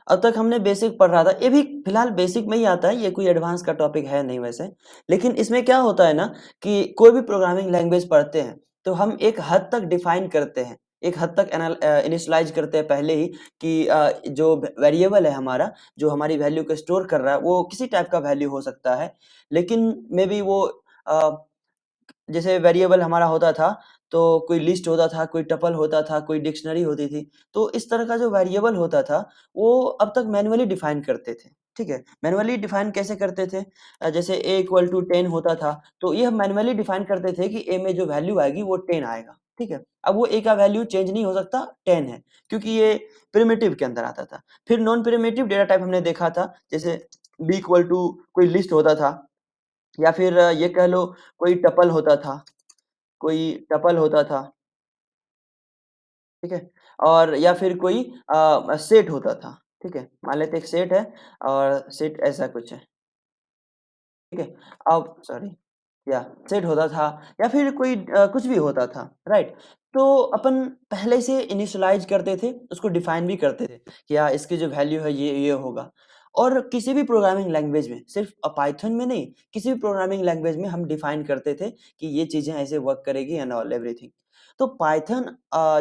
अब तक हमने बेसिक पढ़ रहा था, ये भी फिलहाल बेसिक में ही आता है, ये कोई एडवांस का टॉपिक है नहीं वैसे। लेकिन इसमें क्या होता है ना कि कोई भी प्रोग्रामिंग लैंग्वेज पढ़ते हैं तो हम एक हद तक डिफाइन करते हैं, एक हद तक इनिशियलाइज करते हैं पहले ही कि जो वेरिएबल है हमारा, जो हमारी वैल्यू को स्टोर कर रहा है वो किसी टाइप का वैल्यू हो सकता है। लेकिन मे बी वो जैसे वेरिएबल हमारा होता था, तो कोई लिस्ट होता था, कोई टपल होता था, कोई डिक्शनरी होती थी। तो इस तरह का जो वेरिएबल होता था, वो अब तक मैन्युअली डिफाइन करते थे, ठीक है? मैन्युअली डिफाइन कैसे करते थे? जैसे a इक्वल टू 10 होता था, तो ये हम मैन्युअली डिफाइन करते थे कि a में जो वैल्यू आएगी वो 10 आएगा, ठीक है? अब वो a का वैल्यू चेंज नहीं हो सकता, 10 है, क्योंकि ये प्रिमिटिव के अंदर आता था। फिर नॉन प्रिमिटिव डेटा टाइप हमने देखा था, जैसे b इक्वल टू कोई लिस्ट होता था, या फिर ये कह लो कोई टपल होता था, कोई टपल होता था, ठीक है? और या फिर कोई सेट होता था, ठीक है? मान लेते हैं एक सेट है और सेट ऐसा कुछ है, ठीक है? अब सॉरी, या सेट होता था या फिर कोई कुछ भी होता था, राइट? तो अपन पहले से इनिशियलाइज़ करते थे, उसको डिफाइन भी करते थे कि हाँ, इसकी जो वैल्यू है ये होगा। और किसी भी प्रोग्रामिंग लैंग्वेज में, सिर्फ पाइथन में नहीं, किसी भी प्रोग्रामिंग लैंग्वेज में हम डिफाइन करते थे कि ये चीज़ें ऐसे वर्क करेगी एंड ऑल एवरीथिंग। तो पाइथन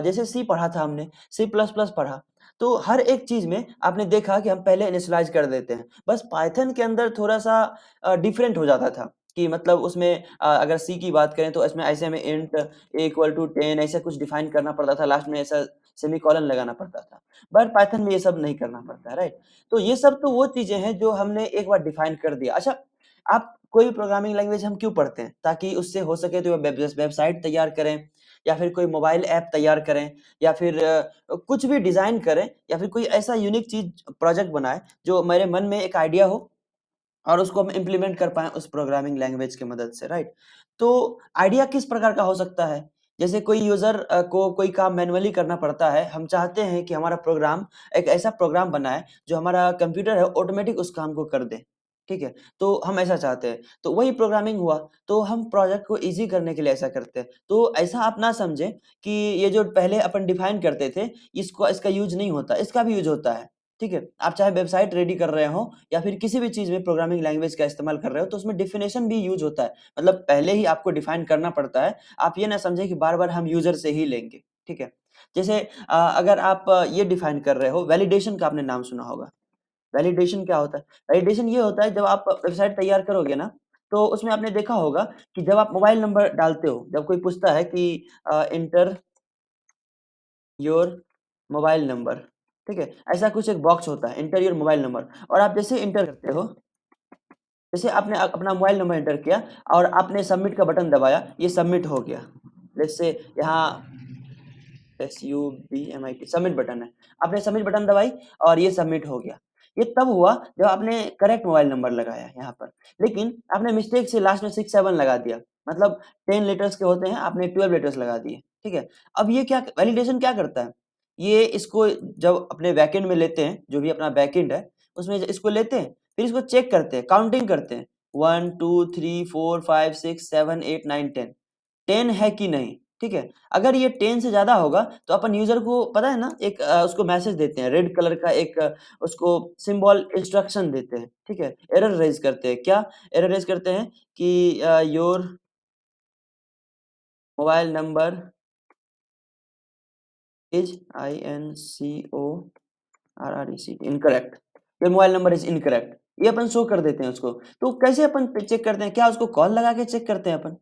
जैसे सी पढ़ा था हमने, सी प्लस प्लस पढ़ा, तो हर एक चीज़ में आपने देखा कि हम पहले इनिशियलाइज़ कर देते हैं। बस पाइथन के अंदर थोड़ा-सा डिफरेंट हो जाता था कि मतलब उसमें अगर सी की बात करें तो इसमें ऐसे में इंट a इक्वल टू 10 ऐसा कुछ डिफाइन करना पड़ता था, लास्ट में ऐसा सेमीकोलन लगाना पड़ता था। बट पाइथन में ये सब नहीं करना पड़ता है, राइट? तो ये सब तो वो चीज़ें हैं जो हमने एक बार डिफाइन कर दिया। अच्छा, आप कोई प्रोग्रामिंग लैंग्वेज हम क्यों पढ़ते हैं? ताकि उससे हो सके तो वेबसाइट तैयार करें, या फिर कोई मोबाइल ऐप तैयार करें, या फिर कुछ भी डिज़ाइन करें, या फिर कोई ऐसा यूनिक चीज़ प्रोजेक्ट बनाएँ जो मेरे मन में एक आइडिया हो और उसको हम इम्प्लीमेंट कर पाएँ उस प्रोग्रामिंग लैंग्वेज की मदद से, राइट? तो आइडिया किस प्रकार का हो सकता है? जैसे कोई यूज़र को कोई काम मैनुअली करना पड़ता है, हम चाहते हैं कि हमारा प्रोग्राम एक ऐसा प्रोग्राम बनाए जो हमारा कंप्यूटर है ऑटोमेटिक उस काम को कर दे, ठीक है? तो हम ऐसा चाहते हैं, तो वही प्रोग्रामिंग हुआ, तो हम प्रोजेक्ट को ईज़ी करने के लिए ऐसा करते हैं। तो ऐसा आप ना समझें कि ये जो पहले अपन डिफाइन करते थे, इसका यूज़ नहीं होता, इसका भी यूज़ होता है, ठीक है? आप चाहे वेबसाइट रेडी कर रहे हो या फिर किसी भी चीज़ में प्रोग्रामिंग लैंग्वेज का इस्तेमाल कर रहे हो, तो उसमें डेफिनेशन भी यूज़ होता है। मतलब पहले ही आपको डिफाइन करना पड़ता है। आप ये ना समझें कि बार-बार हम यूज़र से ही लेंगे, ठीक है? जैसे अगर आप ये डिफाइन कर रहे हो, वैलिडेशन का आपने नाम सुना होगा। वैलिडेशन क्या होता है? वैलिडेशन ये होता है जब आप वेबसाइट तैयार करोगे ना, तो उसमें आपने देखा होगा कि जब आप मोबाइल नंबर डालते हो, जब कोई पूछता है कि एंटर योर मोबाइल नंबर, ठीक है? ऐसा कुछ एक बॉक्स होता है, एंटर योर मोबाइल नंबर, और आप जैसे एंटर करते हो, जैसे आपने अपना मोबाइल नंबर एंटर किया और आपने सबमिट का बटन दबाया, ये सबमिट हो गया। लेट्स से यहाँ SUBMIT सबमिट बटन है। आपने सबमिट बटन दबाई और ये सबमिट हो गया। ये तब हुआ जब आपने करेक्ट मोबाइल नंबर लगाया यहाँ पर। लेकिन आपने मिस्टेक से लास्ट में 6-7 लगा दिया। मतलब 10 लेटर्स के होते हैं, आपने 12 लेटर्स लगा दिए, ठीक है? अब ये क्या वैलिडेशन क्या करता है? ये इसको जब अपने बैकएंड में लेते हैं, जो भी अपना बैकएंड है, उसमें इसको लेते हैं, फिर इसको चेक करते हैं, काउंटिंग करते हैं। 1, 2, 3, 4, 5, 6, 7, 8, 9, 10 10 है कि नहीं, ठीक है? अगर ये 10 से ज़्यादा होगा, तो अपन यूज़र को पता है ना एक उसको मैसेज देते हैं, रेड कलर का एक उसको सिंबल इंस्ट्रक्शन देते हैं, ठीक है? एरर रेज़ करते हैं, क्या एरर रेज़ करते हैं कि your mobile number is incorrect, your mobile number is incorrect, ये अपन शो कर देते हैं उसको। तो कैसे अपन चेक करते हैं? क्या उसको कॉल लगा के चेक करते हैं अपन?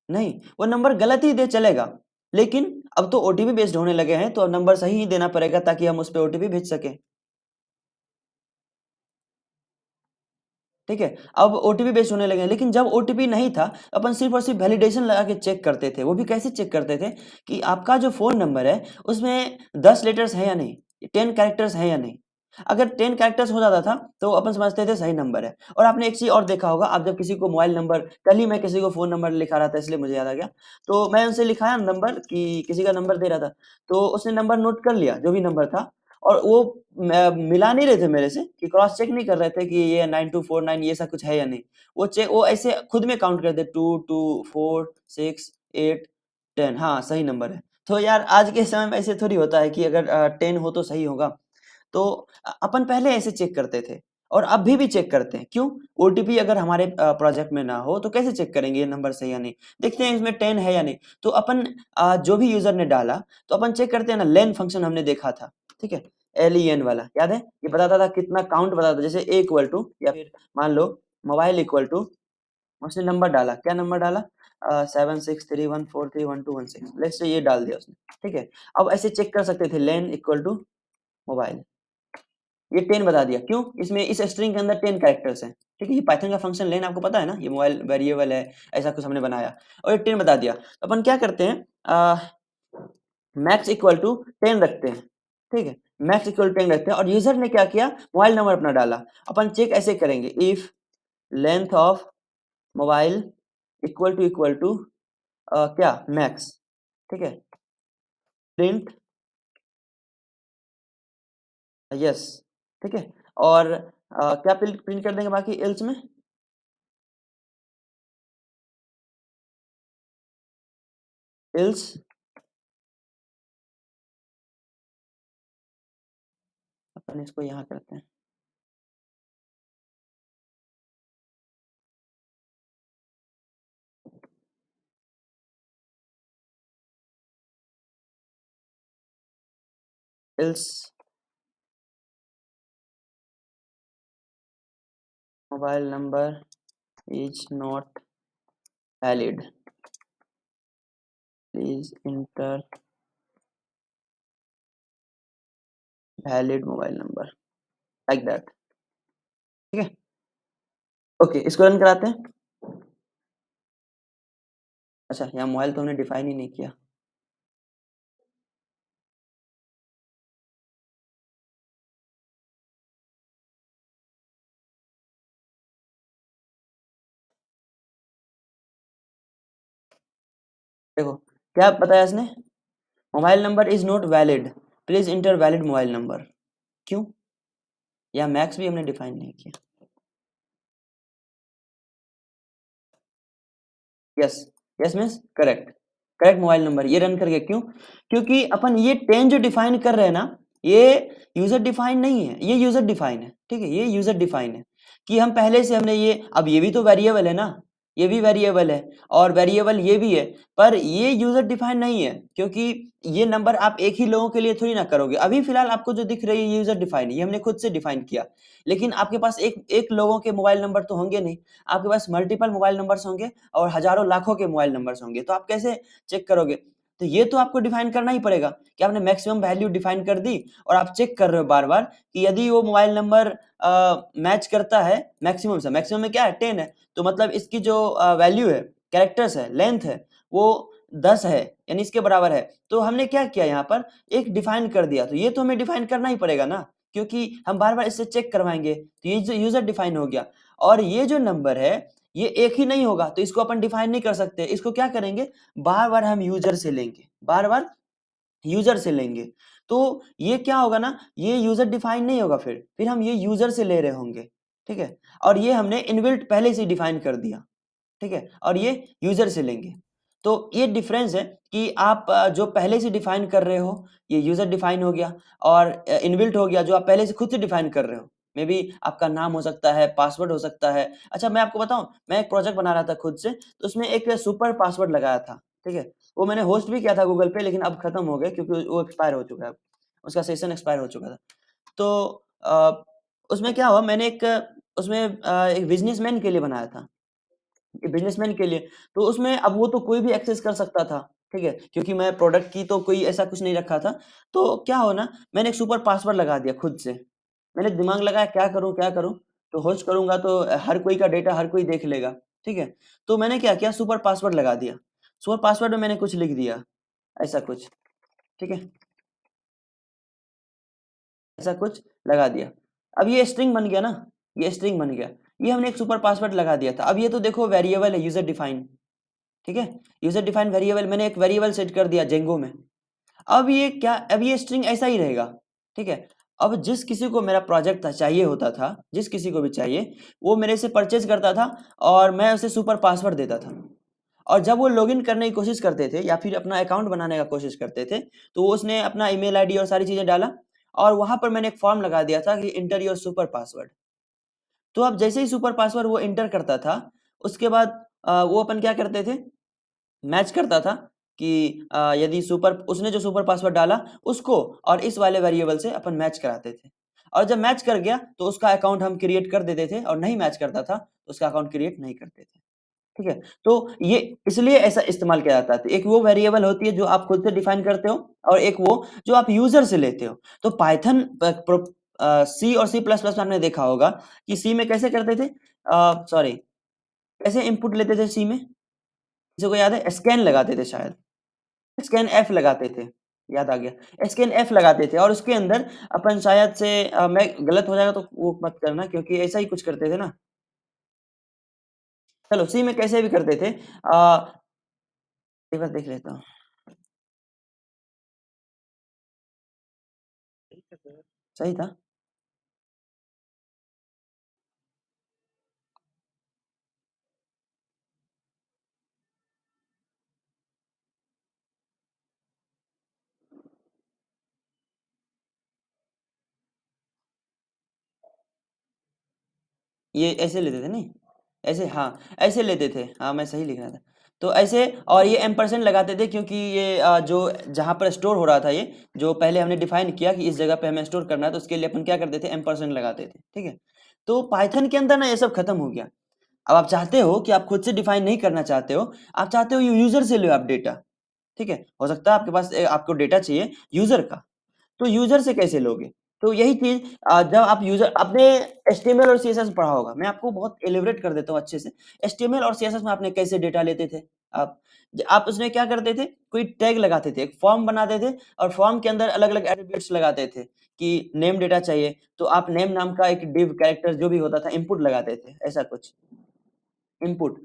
नहीं, वो नंबर गलत ही दे चलेगा, लेकिन अब तो ओटीपी बेस्ड होने लगे हैं, तो अब नंबर सही ही देना पड़ेगा ताकि हम उस पे ओटीपी भेज सकें, ठीक है? अब ओटीपी बेस्ड होने लगे हैं, लेकिन जब ओटीपी नहीं था, अपन सिर्फ़ और सिर्फ़ वैलिडेशन लगा के चेक करते थे। वो भी कैसे चेक करते थे कि आपका जो फ़ोन नंबर है, उसमें 10 लेटर्स हैं या नहीं? 10 कैरेक्टर्स हैं या नहीं? अगर 10 कैरेक्टर्स हो जाता था, तो अपन समझते थे सही नंबर है। और आपने एक चीज़ और देखा होगा, आप जब किसी को मोबाइल नंबर, कल ही मैं किसी को फ़ोन नंबर लिखा रहा था, इसलिए मुझे याद आ गया। तो मैं उनसे लिखाया नंबर कि किसी का नंबर दे रहा था, तो उसने नंबर नोट कर लिया, जो भी नंबर था, और वो मिला नहीं रहे थे मेरे से, कि क्रॉस चेक नहीं कर रहे थे कि ये 9249 ये ऐसा कुछ है या नहीं। वो ऐसे खुद में काउंट करते 2, 2, 4, 6, 8, 10, हाँ, सही नंबर है। तो यार आज के समय में ऐसे थोड़ी होता है कि अगर 10 हो तो सही होगा। तो अपन पहले ऐसे चेक करते थे और अभी भी चेक करते हैं। क्यों? ओटीपी अगर हमारे प्रोजेक्ट में ना हो तो कैसे चेक करेंगे ये नंबर सही या नहीं? देखते हैं इसमें 10 है या नहीं। तो अपन जो भी यूजर ने डाला तो अपन चेक करते हैं ना, लेन फंक्शन हमने देखा था, ठीक है? LEN वाला याद है? ये बताता था कितना काउंट बताता था, जैसे A इक्वल टू या फिर मान लो मोबाइल इक्वल टू, उसने नंबर डाला, क्या नंबर डाला? 7631431216, लेट्स से ये डाल दिया उसने, ठीक है? अब ऐसे चेक कर सकते थे लेन इक्वल टू मोबाइल, ये 10 बता दिया। क्यों? इसमें इस स्ट्रिंग के अंदर 10 कैरेक्टर्स हैं, ठीक है? ये पाइथन का फंक्शन लेन आपको पता है ना, ये मोबाइल वेरिएबल है, ऐसा कुछ हमने बनाया और ये 10 बता दिया। तो अपन क्या करते हैं, मैक्स इक्वल टू 10 रखते हैं, ठीक है? मैक्स इक्वल टू 10 रखते हैं और यूजर ने क्या किया? मोबाइल नंबर अपना डाला। अपन चेक ऐसे करेंगे, if length of mobile equal to क्या मैक्स, ठीक है? प्रिंट यस, ठीक है? और क्या प्रिंट प्रिंट कर देंगे बाकी एल्स में? एल्स अपन इसको यहाँ करते हैं, else mobile number is not valid, please inter valid mobile number, like that, ठीक है? ओके, इसको रन कराते हैं। अच्छा, यहाँ मोबाइल तो हमने डिफाइन ही नहीं किया। देखो क्या बताया इसने, mobile number is not valid, please inter valid mobile number. क्यों? या मैक्स भी हमने डिफाइन नहीं किया। Yes, yes means correct, correct mobile number, ये रन करके। क्यों? क्योंकि अपन ये 10 जो डिफाइन कर रहे हैं ना, ये यूजर डिफाइन नहीं है, ये यूजर डिफाइन है, ठीक है? ये यूजर डिफाइन है कि हम पहले से हमने ये, अब ये भी तो वेरिएबल है ना, ये भी वेरिएबल है और वेरिएबल ये भी है, पर ये यूजर डिफाइन नहीं है क्योंकि ये नंबर आप एक ही लोगों के लिए थोड़ी ना करोगे। अभी फिलहाल आपको जो दिख रही है ये यूजर डिफाइन है, ये हमने खुद से डिफाइन किया, लेकिन आपके पास एक एक लोगों के मोबाइल नंबर तो होंगे नहीं, आपके पास मल्टीपल मोबाइल नंबर्स होंगे और हजारों लाखों के मोबाइल नंबर्स होंगे, तो आप कैसे चेक करोगे? तो ये तो आपको डिफाइन करना ही पड़ेगा कि आपने मैक्सिमम वैल्यू डिफाइन कर दी और आप चेक कर रहे हो बार-बार कि यदि वो मोबाइल नंबर मैच करता है मैक्सिमम से, मैक्सिमम में क्या है 10 है, तो मतलब इसकी जो वैल्यू है, कैरेक्टर्स है, लेंथ है, वो 10 है, यानी इसके बराबर है। तो हमने क्या किया यहाँ पर, एक डिफाइन कर दिया, तो ये तो हमें डिफाइन करना ही पड़ेगा ना, क्योंकि हम बार-बार इससे चेक करवाएंगे, तो ये जो यूजर डिफाइन हो गया। और ये जो नंबर है ये एक ही नहीं होगा, तो इसको अपन डिफाइन नहीं कर सकते, इसको क्या करेंगे, बार-बार हम यूजर से लेंगे, बार-बार यूजर से लेंगे। तो ये क्या होगा ना, ये यूजर डिफाइन नहीं होगा, फिर हम ये यूजर से ले रहे होंगे, ठीक है? और ये हमने इनबिल्ट पहले से डिफाइन कर दिया, ठीक है? और ये यूजर से लेंगे। तो ये डिफरेंस है कि आप जो पहले से डिफाइन कर रहे हो, ये यूजर डिफाइन हो गया और इनबिल्ट हो गया जो आप पहले से खुद से डिफाइन कर रहे हो। मे बी आपका नाम हो सकता है, पासवर्ड हो सकता है। अच्छा मैं आपको बताऊँ, मैं एक प्रोजेक्ट बना रहा था खुद से, तो उसमें एक सुपर पासवर्ड लगाया था, ठीक है? वो मैंने होस्ट भी किया था गूगल पे, लेकिन अब खत्म हो गया क्योंकि वो एक्सपायर हो चुका है अब। उसका सेशन एक्सपायर हो चुका था। तो उसमें क्या हुआ, मैंने एक उसमें एक बिज़नेसमैन के लिए बनाया था। बिज़नेसमैन के लिए, तो उसमें अब वो तो कोई भी एक्सेस कर सकता था, ठीक है? क्योंकि मैं प्रोडक्ट की तो कोई ऐसा कुछ नहीं रखा था। तो क्या हुआ ना, मैंने एक सुपर पासवर्ड लगा दिया खुद से। मैंने दिमाग लगाया क्या करूँ, क्या करूँ? तो होस्ट करूँगा तो हर कोई का डेटा हर कोई देख लेगा, ठीक है? तो मैंने क्या किया, सुपर पासवर्ड लगा दिया। सुपर पासवर्ड में मैंने कुछ लिख दिया, ऐसा कुछ, ठीक है? ऐसा कुछ लगा दिया। अब ये स्ट्रिंग बन गया ना, ये स्ट्रिंग बन गया। ये हमने एक सुपर पासवर्ड लगा दिया था। अब ये तो देखो वेरिएबल है, यूज़र डिफाइन, ठीक है? यूज़र डिफाइंड वेरिएबल, मैंने एक वेरिएबल सेट कर दिया जेंगो में। अब ये क्या, अब ये स्ट्रिंग ऐसा ही रहेगा, ठीक है? अब जिस किसी को मेरा प्रोजेक्ट था चाहिए होता था, जिस किसी को भी चाहिए, वो मेरे से परचेज़ करता था और मैं उसे सुपर पासवर्ड देता था। और जब वो लॉगिन करने की कोशिश करते थे या फिर अपना अकाउंट बनाने का कोशिश करते थे, तो वो उसने अपना ईमेल आईडी और सारी चीज़ें डाला और वहाँ पर मैंने एक फॉर्म लगा दिया था कि एंटर योर सुपर पासवर्ड। तो अब जैसे ही सुपर पासवर्ड वो एंटर करता था, उसके बाद वो अपन क्या करते थे, मैच करता था कि यदि सुपर उसने जो सुपर पासवर्ड डाला उसको और इस वाले वेरिएबल से अपन मैच कराते थे। और जब मैच कर गया तो उसका अकाउंट हम क्रिएट कर देते थे, और नहीं मैच करता था तो उसका अकाउंट क्रिएट नहीं करते थे। ठीक है? तो ये इसलिए ऐसा इस्तेमाल किया जाता है। एक वो वेरिएबल होती है जो आप खुद से डिफाइन करते हो, और एक वो जो आप यूजर से लेते हो। तो पाइथन सी और सी प्लस प्लस में आपने देखा होगा कि सी में कैसे करते थे, सॉरी, कैसे इनपुट लेते थे सी में, किसी को याद है? स्कैन लगाते थे शायद, स्कैन एफ लगाते थे, याद आ गया, स्कैन एफ लगाते थे, और उसके अंदर अपन शायद से मैं गलत हो जाएगा तो वो मत करना, क्योंकि ऐसा ही कुछ करते थे ना। चलो सी में कैसे भी करते थे, एक बार देख लेता हूँ। सही था। ये ऐसे लेते थे नहीं, ऐसे, हाँ ऐसे लेते थे, हाँ मैं सही लिख रहा था। तो ऐसे, और ये एम्परसेंड लगाते थे क्योंकि ये जो जहाँ पर स्टोर हो रहा था, ये जो पहले हमने डिफाइन किया कि इस जगह पे हमें स्टोर करना है, तो उसके लिए अपन क्या करते थे, एम्परसेंड लगाते थे। ठीक है? तो पाइथन के अंदर ना ये सब खत्म हो गया। अब आप चाहते हो कि आप खुद से डिफाइन नहीं करना चाहते हो, आप चाहते हो यूजर से लो आप डेटा। ठीक है? हो सकता है आपके पास आपको डेटा चाहिए यूजर का, तो यूजर से कैसे लोगे? तो यही चीज जब आप यूजर, आपने एचटीएमएल और सीएसएस पढ़ा होगा, मैं आपको बहुत एलिब्रेट कर देता हूँ अच्छे से। एचटीएमएल और सीएसएस में आपने कैसे डेटा लेते थे? आप आप उसमें क्या करते थे, कोई टैग लगाते थे, एक फॉर्म बनाते थे, और फॉर्म के अंदर अलग अलग एट्रीब्यूट्स लगाते थे कि नेम डेटा चाहिए तो आप नेम नाम का एक डिव कैरेक्टर जो भी होता था इनपुट लगाते थे, ऐसा कुछ इनपुट।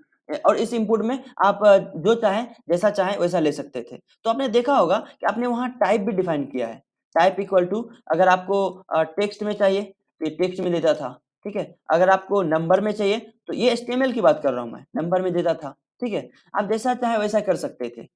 और इस इनपुट में आप जो चाहें, जैसा चाहें वैसा ले सकते थे। तो आपने देखा होगा कि आपने वहाँ टाइप भी डिफाइन किया है। टाइप इक्वल टू, अगर आपको टेक्स्ट में चाहिए तो ये टेक्स्ट में देता था। ठीक है? अगर आपको नंबर में चाहिए तो ये एचटीएमएल की बात कर रहा हूँ मैं, नंबर में देता था। ठीक है? आप जैसा चाहें वैसा कर सकते थे।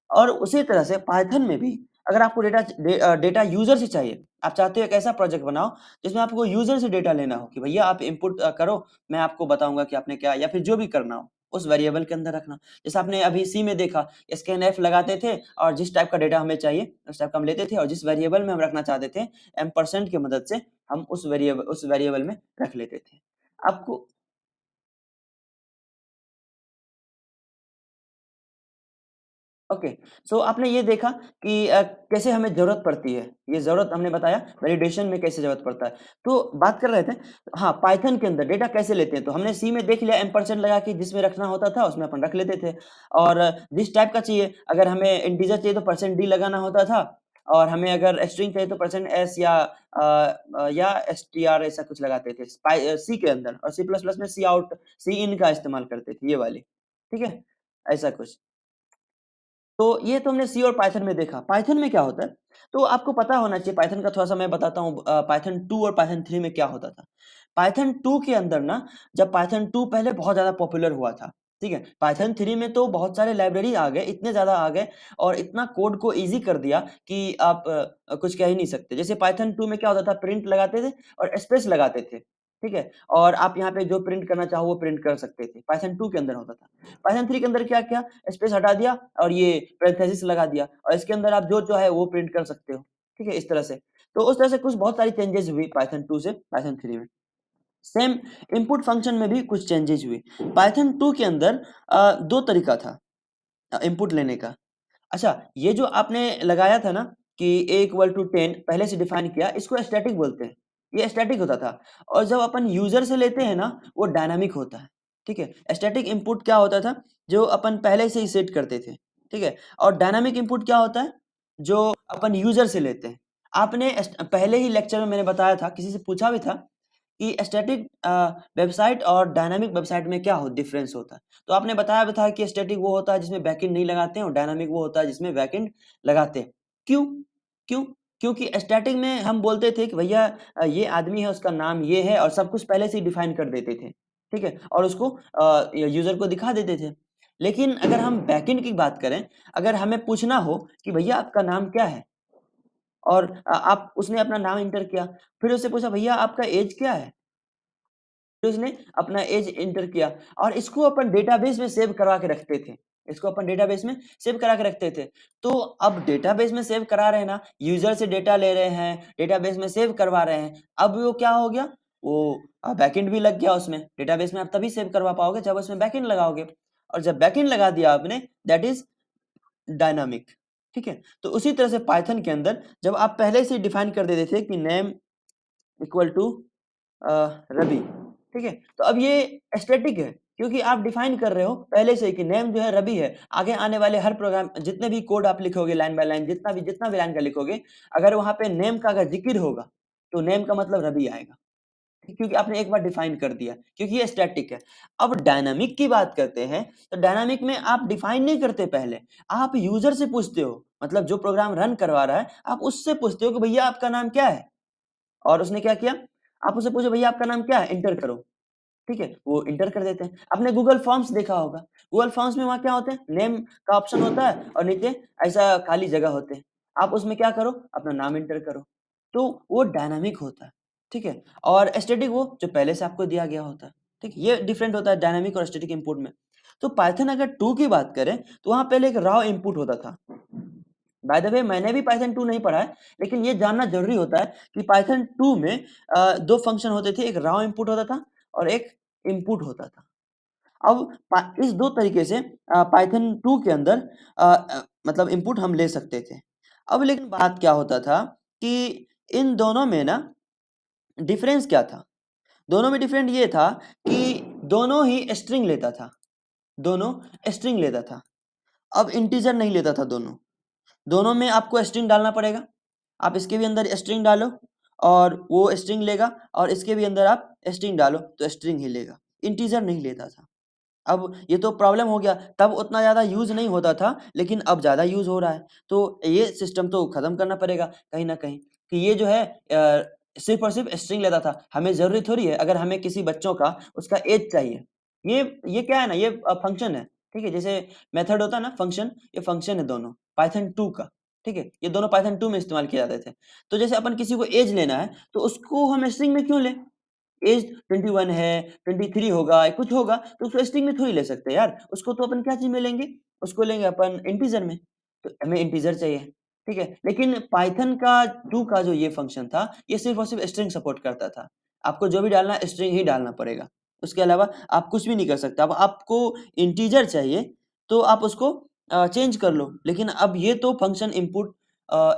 और उसी तरह से पाइथन में भी अगर आपको डेटा यूजर से चाहिए, आप चाहते हो एक ऐसा प्रोजेक्ट बनाओ जिसमें आपको यूजर से डेटा लेना हो कि भैया आप इनपुट करो, मैं आपको बताऊंगा कि आपने क्या, या फिर जो भी करना हो उस वेरिएबल के अंदर रखना। जैसे आपने अभी सी में देखा, स्कैन लगाते थे और जिस टाइप का डेटा हमें चाहिए उस टाइप का हम लेते थे, और जिस वेरिएबल में हम रखना चाहते थे एम% की मदद से हम उस वेरिएबल में रख लेते थे। आपको ओके, सो आपने ये देखा कि कैसे हमें ज़रूरत पड़ती है, ये ज़रूरत हमने बताया वैलिडेशन में कैसे ज़रूरत पड़ता है। तो बात कर रहे थे, हाँ, पाइथन के अंदर डेटा कैसे लेते हैं, तो हमने सी में देख लिया एम्परसेंड लगा के जिसमें रखना होता था उसमें अपन रख लेते थे। और जिस टाइप का चाहिए, अगर हमें इंटीजर चाहिए तो %d लगाना होता था, और हमें अगर स्ट्रिंग चाहिए तो %s या str ऐसा कुछ लगाते थे सी के अंदर, और सी प्लस प्लस में सी आउट, सी इन का इस्तेमाल करते थे, ये वाली। ठीक है? ऐसा कुछ। तो ये तो हमने सी और पाइथन में देखा। पाइथन में क्या होता है? तो आपको पता होना चाहिए, पाइथन का थोड़ा-सा मैं बताता हूँ, पाइथन 2 और पाइथन 3 में क्या होता था। पाइथन 2 के अंदर ना, जब पाइथन 2 पहले बहुत ज़्यादा पॉपुलर हुआ था, ठीक है? पाइथन 3 में तो बहुत सारे लाइब्रेरी आ गए, इतने ज़्यादा आ गए, और इतना कोड को ईज़ी कर दिया कि आप कुछ कह ही नहीं सकते। जैसे पाइथन 2 में क्या होता था, प्रिंट लगाते थे और स्पेस लगाते थे, ठीक है? और आप यहाँ पे जो प्रिंट करना चाहो वो प्रिंट कर सकते थे। पाइथन 2 के अंदर होता था। पाइथन 3 के अंदर क्या किया, स्पेस हटा दिया और ये पैरेंथेसिस लगा दिया, और इसके अंदर आप जो चाहे वो प्रिंट कर सकते हो। ठीक है? इस तरह से। तो उस तरह से कुछ बहुत सारी चेंजेज़ हुई पाइथन 2 से पाइथन 3 में। सेम इनपुट फंक्शन में भी कुछ चेंजेज़ हुए। पाइथन 2 के अंदर 2 तरीका था इनपुट लेने का। अच्छा, ये जो आपने लगाया था ना कि a इक्वल टू 10 पहले से डिफाइन किया, इसको स्टैटिक बोलते हैं। ये स्टैटिक होता था, और जब अपन यूजर से लेते हैं ना, वो डायनामिक होता है। ठीक है? स्टैटिक इनपुट क्या होता था, जो अपन पहले से ही सेट करते थे। ठीक है? और डायनामिक इनपुट क्या होता है, जो अपन यूजर से लेते हैं। आपने पहले ही लेक्चर में मैंने बताया था, किसी से पूछा भी था कि स्टैटिक वेबसाइट और डायनामिक वेबसाइट में क्या हो डिफरेंस होता है। तो आपने बताया भी था कि स्टैटिक वो होता है जिसमें बैकएंड नहीं लगाते हैं, और डायनामिक वो होता है जिसमें बैकएंड लगाते हैं। क्यों? क्यों? क्योंकि स्टैटिक में हम बोलते थे कि भैया ये आदमी है, उसका नाम ये है, और सब कुछ पहले से ही डिफाइन कर देते थे। ठीक है? और उसको यूजर को दिखा देते थे। लेकिन अगर हम बैकएंड की बात करें, अगर हमें पूछना हो कि भैया आपका नाम क्या है? और आप उसने अपना नाम एंटर किया, फिर उससे पूछा भैया आपका एज क्या है? फिर उसने अपना एज एंटर किया और इसको अपन डेटाबेस में सेव करवा के रखते थे। इसको अपन डेटाबेस में सेव करा के रखते थे। तो अब डेटाबेस में सेव करा रहे हैं ना, यूज़र से डेटा ले रहे हैं, डेटाबेस में सेव करवा रहे हैं। अब वो क्या हो गया? वो बैकएंड भी लग गया उसमें। डेटाबेस में आप तभी सेव करवा पाओगे जब उसमें बैकएंड लगाओगे और जब बैकएंड लगा दिया आपने दैट इज़ डायनामिक, ठीक है? तो उसी तरह से पाइथन के अंदर जब आप पहले से डिफाइन कर देते थे कि नेम इक्वल टू रवि, ठीक है? तो अब ये स्टैटिक है क्योंकि आप डिफाइन कर रहे हो पहले से ही कि नेम जो है रवि है। आगे आने वाले हर प्रोग्राम जितने भी कोड आप लिखोगे लाइन बाय लाइन जितना भी लाइन का लिखोगे, अगर वहाँ पे नेम का अगर ज़िक्र होगा, तो नेम का मतलब रवि आएगा। ठीक, क्योंकि आपने एक बार डिफाइन कर दिया क्योंकि ये स्टैटिक है। अब डायनामिक की बात करते हैं, तो डायनामिक में आप डिफाइन नहीं करते पहले, आप यूज़र से पूछते हो। मतलब जो प्रोग्राम रन करवा रहा है, आप उससे पूछते हो कि भैया आपका नाम क्या है? और उसने क्या किया? आप उससे पूछो भैया आपका नाम क्या है? एंटर करो, ठीक है? वो एंटर कर देते हैं। आपने गूगल फॉर्म्स देखा होगा, गूगल फॉर्म्स में वहाँ क्या होते हैं? नेम का ऑप्शन होता है और नीचे ऐसा खाली जगह होते हैं। आप उसमें क्या करो? अपना नाम एंटर करो। तो वो डायनामिक होता है, ठीक है? और स्टैटिक वो जो पहले से आपको दिया गया होता है, ठीक है? ये डिफरेंट होता है डायनामिक और स्टैटिक इनपुट में। तो पाइथन अगर 2 की बात करें, तो वहाँ पहले एक रॉ इनपुट होता था। बाय द वे मैंने भी पाइथन 2 नहीं पढ़ा है, लेकिन ये जानना ज़रूरी होता है कि पाइथन 2 में 2 फंक्शन होते थे, एक रॉ इनपुट होता था और एक इनपुट होता था। अब इस 2 तरीके से पाइथन 2 के अंदर मतलब इनपुट हम ले सकते थे। अब लेकिन बात क्या होता था कि इन दोनों में ना डिफरेंस क्या था? दोनों में डिफरेंट ये था कि दोनों ही स्ट्रिंग लेता था, दोनों स्ट्रिंग लेता था। अब इंटीजर नहीं लेता था दोनों। दोनों में आपको स्ट्रिंग डालना पड़ेगा। आप इसके भी अंदर स्ट्रिंग डालो और वो स्ट्रिंग लेगा और इसके भी अंदर आप स्ट्रिंग डालो तो स्ट्रिंग ही लेगा। इंटीजर नहीं लेता था। अब ये तो प्रॉब्लम हो गया, तब उतना ज़्यादा यूज़ नहीं होता था, लेकिन अब ज़्यादा यूज़ हो रहा है। तो ये सिस्टम तो खत्म करना पड़ेगा कहीं न कहीं कि ये जो है सिर्फ़ और सिर्फ़ स्ट्रिंग लेता था। हमें ज़रूरी थोड़ी है अगर हमें किसी बच्चों का उसका ऐज चाहिए। ये क्या है ना ये फ़ंक्शन है, ठीक है? जैसे मेथड होता है ना फ़ंक्शन, ये फ़ंक्शन है दोनों पाइथन 2 का, ठीक है? ये दोनों पाइथन 2 में इस्तेमाल किए जाते थे। तो जैसे अपन किसी को ऐज लेना है, तो उसको हम स्ट्रिंग में क्यों लें? एज 21 है, 23 होगा, कुछ होगा तो उसको स्ट्रिंग में थोड़ी ले सकते हैं यार। उसको तो अपन क्या चीज़ में लेंगे? उसको लेंगे अपन इंटीजर में। तो हमें इंटीजर चाहिए, ठीक है? लेकिन पाइथन का 2 का जो ये फंक्शन था, ये सिर्फ़ और सिर्फ़ स्ट्रिंग सपोर्ट करता था। आपको जो भी डालना है स्ट्रिंग ही डालना पड़ेगा। उसके अलावा आप कुछ भी नहीं कर सकते। अब आपको इंटीजर चाहिए तो आप उसको चेंज कर लो। लेकिन अब ये तो फंक्शन इनपुट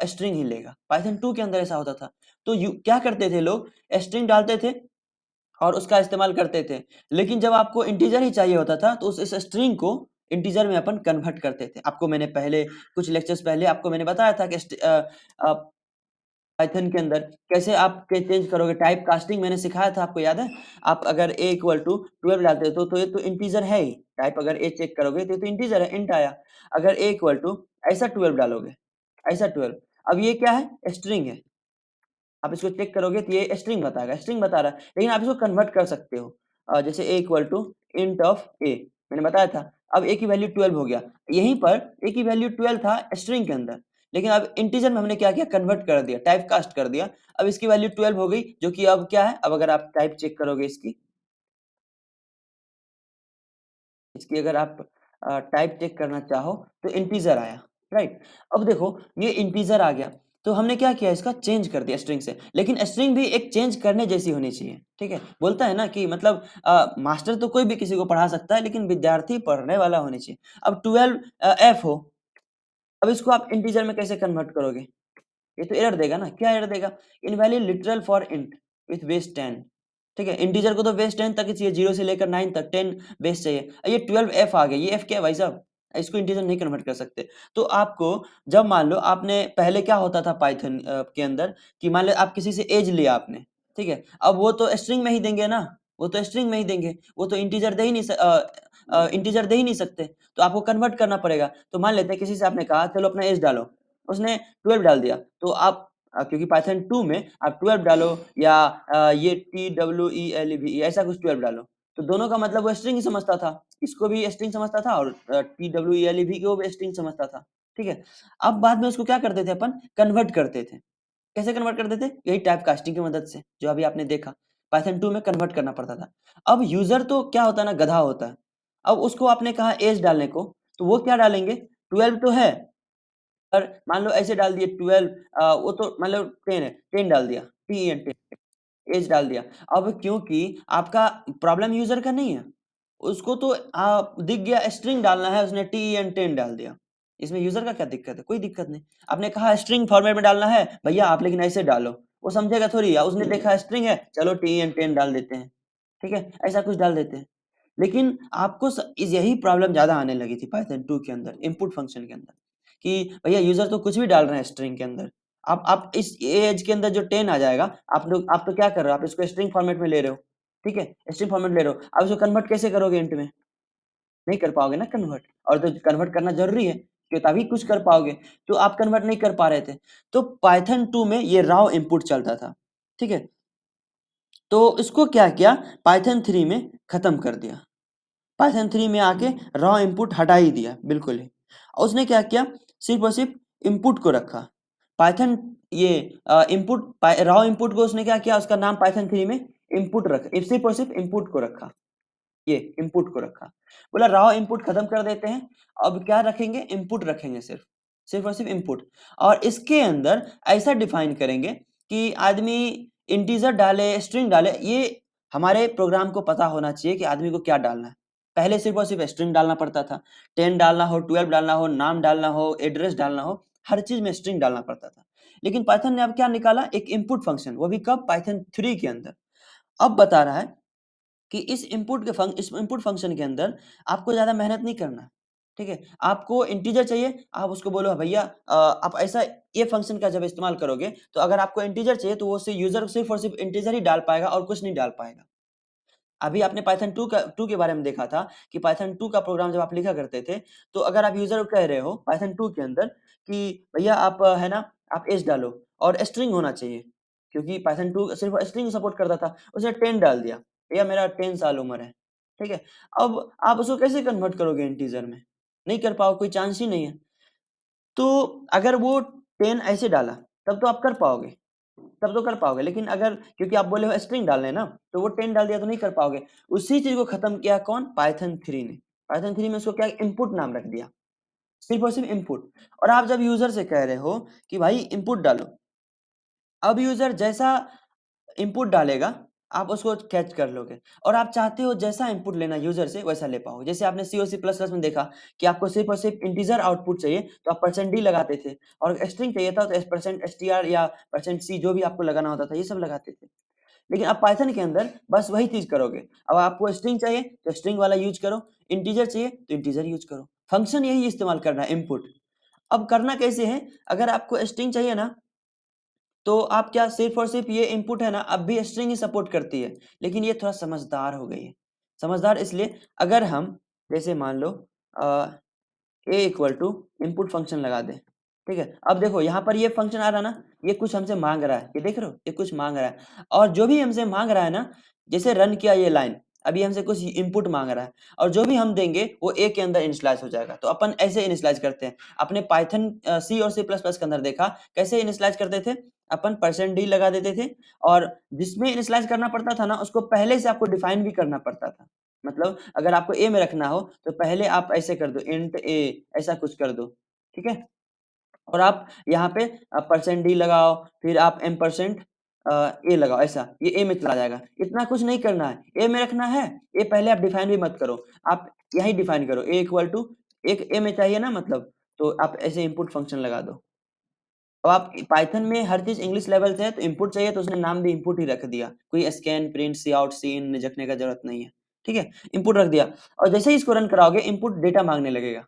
स्ट्रिंग ही लेगा। पाइथन 2 के अंदर ऐसा होता था। तो यू क्या करते थे लोग? स्ट्रिंग डालते थे और उसका इस्तेमाल करते थे। लेकिन जब आपको इंटीजर ही चाहिए होता था, तो उस स्ट्रिंग को इंटीजर में अपन कन्वर्ट करते थे। आपको मैंने पहले कुछ लेक्चर्स पहले आपको मैंने बताया था कि अ, पाइथन के अंदर कैसे आप के चेंज करोगे टाइप कास्टिंग मैंने सिखाया था आपको याद है? आप अगर a इक्वल टू 12 डालते हो तो ये तो इंटीजर है ही। टाइप अगर a चेक करोगे तो ये तो इंटीजर है, इंट आया। अगर a इक्वल टू ऐसा 12 डालोगे, ऐसा 12 अब ये क्या है? स्ट्रिंग है। आप इसको चेक करोगे तो ये स्ट्रिंग बताएगा, स्ट्रिंग बता रहा है, लेकिन आप इसको कन्वर्ट कर सकते हो। जैसे a equal to int of a मैंने बताया था, अब a की वैल्यू 12 हो गया। यहीं पर a की वैल्यू 12 था स्ट्रिंग के अंदर, लेकिन अब इंटीजर में हमने क्या किया कन्वर्ट कर दिया, टाइप कास्ट कर दिया। अब इसकी वैल्यू 12 हो गई, जो कि अब क्या है, अब अगर आप टाइप चेक करोगे इसकी अगर आप टाइप चेक करना चाहो तो इंटीजर आया, राइट? अब देखो ये इंटीजर आ गया, तो हमने क्या किया इसका चेंज कर दिया स्ट्रिंग से, लेकिन स्ट्रिंग भी एक चेंज करने जैसी होनी चाहिए, ठीक है? बोलता है ना कि मतलब मास्टर तो कोई भी किसी को पढ़ा सकता है, लेकिन विद्यार्थी पढ़ने वाला होना चाहिए। अब 12 एफ हो, अब इसको आप इंटीजर में कैसे कन्वर्ट करोगे? ये तो एरर देगा ना, क्या एरर देगा? Invalid literal for int with base 10, ठीक है? इंटीजर को तो बेस 10 तक ही चाहिए, 0 से लेकर 9 तक 10 बेस चाहिए। ये 12 एफ आ गया, ये एफ क्या है भाई साहब? इसको इंटीजर नहीं कन्वर्ट कर सकते। तो आपको जब मान लो आपने पहले क्या होता था पाइथन के अंदर कि मान लो आप किसी से ऐज लिया आपने, ठीक है? अब वो तो स्ट्रिंग में ही देंगे ना, वो तो स्ट्रिंग में ही देंगे, वो तो इंटीजर दे ही नहीं इंटीजर दे ही नहीं सकते, तो आपको कन्वर्ट करना पड़ेगा। तो मान लेते हैं किसी से आपने कहा चलो अपना ऐज डालो, उसने 12 डाल दिया, तो आप क्योंकि पाइथन 2 में आप 12 डालो या ये TWELV ऐसा कुछ 12 डालो, तो दोनों का मतलब वो स्ट्रिंग ही समझता था। इसको भी स्ट्रिंग समझता था और TWELV को भी स्ट्रिंग समझता था, ठीक है? अब बाद में उसको क्या करते थे अपन कन्वर्ट करते थे। कैसे कन्वर्ट कर देते? यही टाइप कास्टिंग की मदद से, जो अभी आपने देखा पाइथन 2 में कन्वर्ट करना पड़ता था। अब यूजर तो क्या होता है ना, गधा होता है। अब उसको आपने कहा एज डालने को, तो वो क्या डालेंगे? 12 तो है, पर मान लो ऐसे डाल दिए 12, वो तो मतलब 10 है, 10 डाल दिया, टेन, एज डाल दिया। अब क्योंकि आपका प्रॉब्लम यूजर का नहीं है, उसको तो दिख गया स्ट्रिंग डालना है, उसने टी एन 10 डाल दिया। इसमें यूजर का क्या दिक्कत है? कोई दिक्कत नहीं। आपने कहा स्ट्रिंग फॉर्मेट में डालना है भैया आप, लेकिन ऐसे डालो, वो समझेगा थोड़ी, या उसने देखा स्ट्रिंग है, चलो टी एन 10 डाल देते हैं, ठीक है, ऐसा कुछ डाल देते हैं। लेकिन आपको यही प्रॉब्लम ज्यादा आने लगी थी पाइथन 2 के अंदर, इनपुट फंक्शन के अंदर, कि भैया यूजर तो कुछ भी डाल रहे हैं स्ट्रिंग के अंदर। आप इस एज के अंदर जो 10 आ जाएगा, आप तो क्या कर रहे हो, आप इसको स्ट्रिंग फॉर्मेट में ले रहे हो, ठीक है, स्ट्रिंग फॉर्मेट ले रहे हो, अब इसको कन्वर्ट कैसे करोगे इंट में? नहीं कर पाओगे ना कन्वर्ट, और तो कन्वर्ट करना जरूरी है कि तभी कुछ कर पाओगे। तो आप कन्वर्ट नहीं कर पा रहे थे, तो पाइथन 2 में ये राव इनपुट चलता था, ठीक है। तो इसको क्या किया, पाइथन 3 में खत्म कर दिया। पाइथन 3 में आके रॉ इनपुट हटा ही दिया बिल्कुल ही। और उसने क्या किया, सिर्फ और सिर्फ इनपुट को रखा। पाइथन ये इनपुट रॉ इनपुट को उसने क्या किया, उसका नाम पाइथन 3 में इनपुट रखा, सिर्फ और सिर्फ इनपुट को रखा, ये इनपुट को रखा। बोला रॉ इनपुट खत्म कर देते हैं, अब क्या रखेंगे, इनपुट रखेंगे, सिर्फ सिर्फ और सिर्फ इनपुट। और इसके अंदर ऐसा डिफाइन करेंगे कि आदमी इंटीजर डाले स्ट्रिंग डाले, ये हमारे प्रोग्राम को पता होना चाहिए कि आदमी को क्या डालना है। पहले सिर्फ और सिर्फ स्ट्रिंग डालना पड़ता था, 10 डालना हो, 12 डालना हो, नाम डालना हो, एड्रेस डालना हो, हर चीज में स्ट्रिंग डालना पड़ता था। लेकिन पाइथन ने अब क्या निकाला, एक इनपुट फंक्शन, वो भी कब, पाइथन 3 के अंदर। अब बता रहा है कि इस इनपुट फंक्शन के अंदर आपको ज्यादा मेहनत नहीं करना, ठीक है। आपको इंटीजर चाहिए, आप उसको बोलो भैया आप ऐसा, ये फंक्शन का जब इस्तेमाल करोगे, तो अगर आपको इंटीजर चाहिए तो वो यूजर सिर्फ और सिर्फ इंटीजर ही डाल पाएगा और कुछ नहीं डाल पाएगा। अभी आपने पाइथन 2 के बारे में देखा था कि पाइथन 2 का प्रोग्राम जब आप लिखा करते थे, तो अगर आप यूजर को कह रहे हो पाइथन 2 के अंदर कि भैया आप है ना, आप एज डालो और स्ट्रिंग होना चाहिए, क्योंकि पाइथन 2 सिर्फ स्ट्रिंग सपोर्ट करता था, उसने 10 डाल दिया, भैया मेरा 10 साल उम्र है, ठीक है। अब आप उसको कैसे कन्वर्ट करोगे इंटीजर में? नहीं कर पाओ, कोई चांस ही नहीं है। तो अगर वो 10 ऐसे डाला, तब तो आप कर पाओगे, तब तो कर पाओगे। लेकिन अगर क्योंकि आप बोले हो स्ट्रिंग डालना है ना, तो वो 10 डाल दिया तो नहीं कर पाओगे। उसी चीज को खत्म किया कौन, पाइथन 3 ने। पाइथन 3 में उसको क्या, इनपुट नाम रख दिया, सिर्फ और सिर्फ इनपुट। और आप जब यूजर से कह रहे हो कि भाई इनपुट डालो, अब यूजर जैसा इनपुट डालेगा, आप उसको कैच कर लोगे, और आप चाहते हो जैसा इनपुट लेना यूजर से वैसा ले पाओगे। जैसे आपने सी और सी प्लस प्लस में देखा कि आपको सिर्फ और सिर्फ इंटीजर आउटपुट चाहिए, तो आप परसेंट डी लगाते थे, और स्ट्रिंग चाहिए था तो परसेंट एस टी आर या परसेंट सी, जो भी आपको लगाना होता था, ये सब लगाते थे। लेकिन अब पाइथन के अंदर बस वही चीज करोगे। अब आपको स्ट्रिंग चाहिए तो स्ट्रिंग वाला यूज करो, इंटीजर चाहिए तो इंटीजर यूज करो, फंक्शन यही इस्तेमाल करना है, इनपुट। अब करना कैसे है, अगर आपको स्ट्रिंग चाहिए ना, तो आप क्या, सिर्फ और सिर्फ ये इनपुट है ना, अब भी स्ट्रिंग ही सपोर्ट करती है, लेकिन ये थोड़ा समझदार हो गई है। समझदार इसलिए, अगर हम जैसे मान लो ए इक्वल टू इनपुट फंक्शन लगा दें, ठीक है। अब देखो यहाँ पर ये फंक्शन आ रहा है ना, ये कुछ हमसे मांग रहा है, ये देख रहे हो, ये कुछ मांग रहा है, और जो भी हमसे मांग रहा है ना, जैसे रन किया ये लाइन, अभी हमसे कुछ इनपुट मांग रहा है, और जो भी हम देंगे वो ए के अंदर इनिशियलाइज हो जाएगा। तो अपन ऐसे इनिशियलाइज करते हैं, अपने पाइथन सी और सी प्लस प्लस के अंदर देखा कैसे इनिशियलाइज करते थे, अपन परसेंट डी लगा देते थे, और जिसमें इनिशियलाइज करना पड़ता था ना, उसको पहले से आपको डिफाइन भी करना पड़ता था। मतलब अगर आपको ए में रखना हो, तो पहले आप ऐसे कर दो, इंट ए, ऐसा कुछ कर दो, ठीक है। और आप यहाँ पे परसेंट डी लगाओ, फिर आप एम परसेंट ए लगाओ, ऐसा ये ए में चला जाएगा। इतना कुछ नहीं करना है, ए में रखना है, ए पहले आप डिफाइन भी मत करो, आप यही डिफाइन करो, ए इक्वल टू, एक ए में चाहिए ना मतलब, तो आप ऐसे इनपुट फंक्शन लगा दो। अब आप पाइथन में हर चीज इंग्लिश लेवल से है, तो इनपुट चाहिए तो उसने नाम भी इनपुट ही रख दिया, कोई स्कैन, प्रिंट, सी आउट, सी इन रखने का जरूरत नहीं है, ठीक है, इनपुट रख दिया। और जैसे ही इसको रन कराओगे, इनपुट डेटा मांगने लगेगा,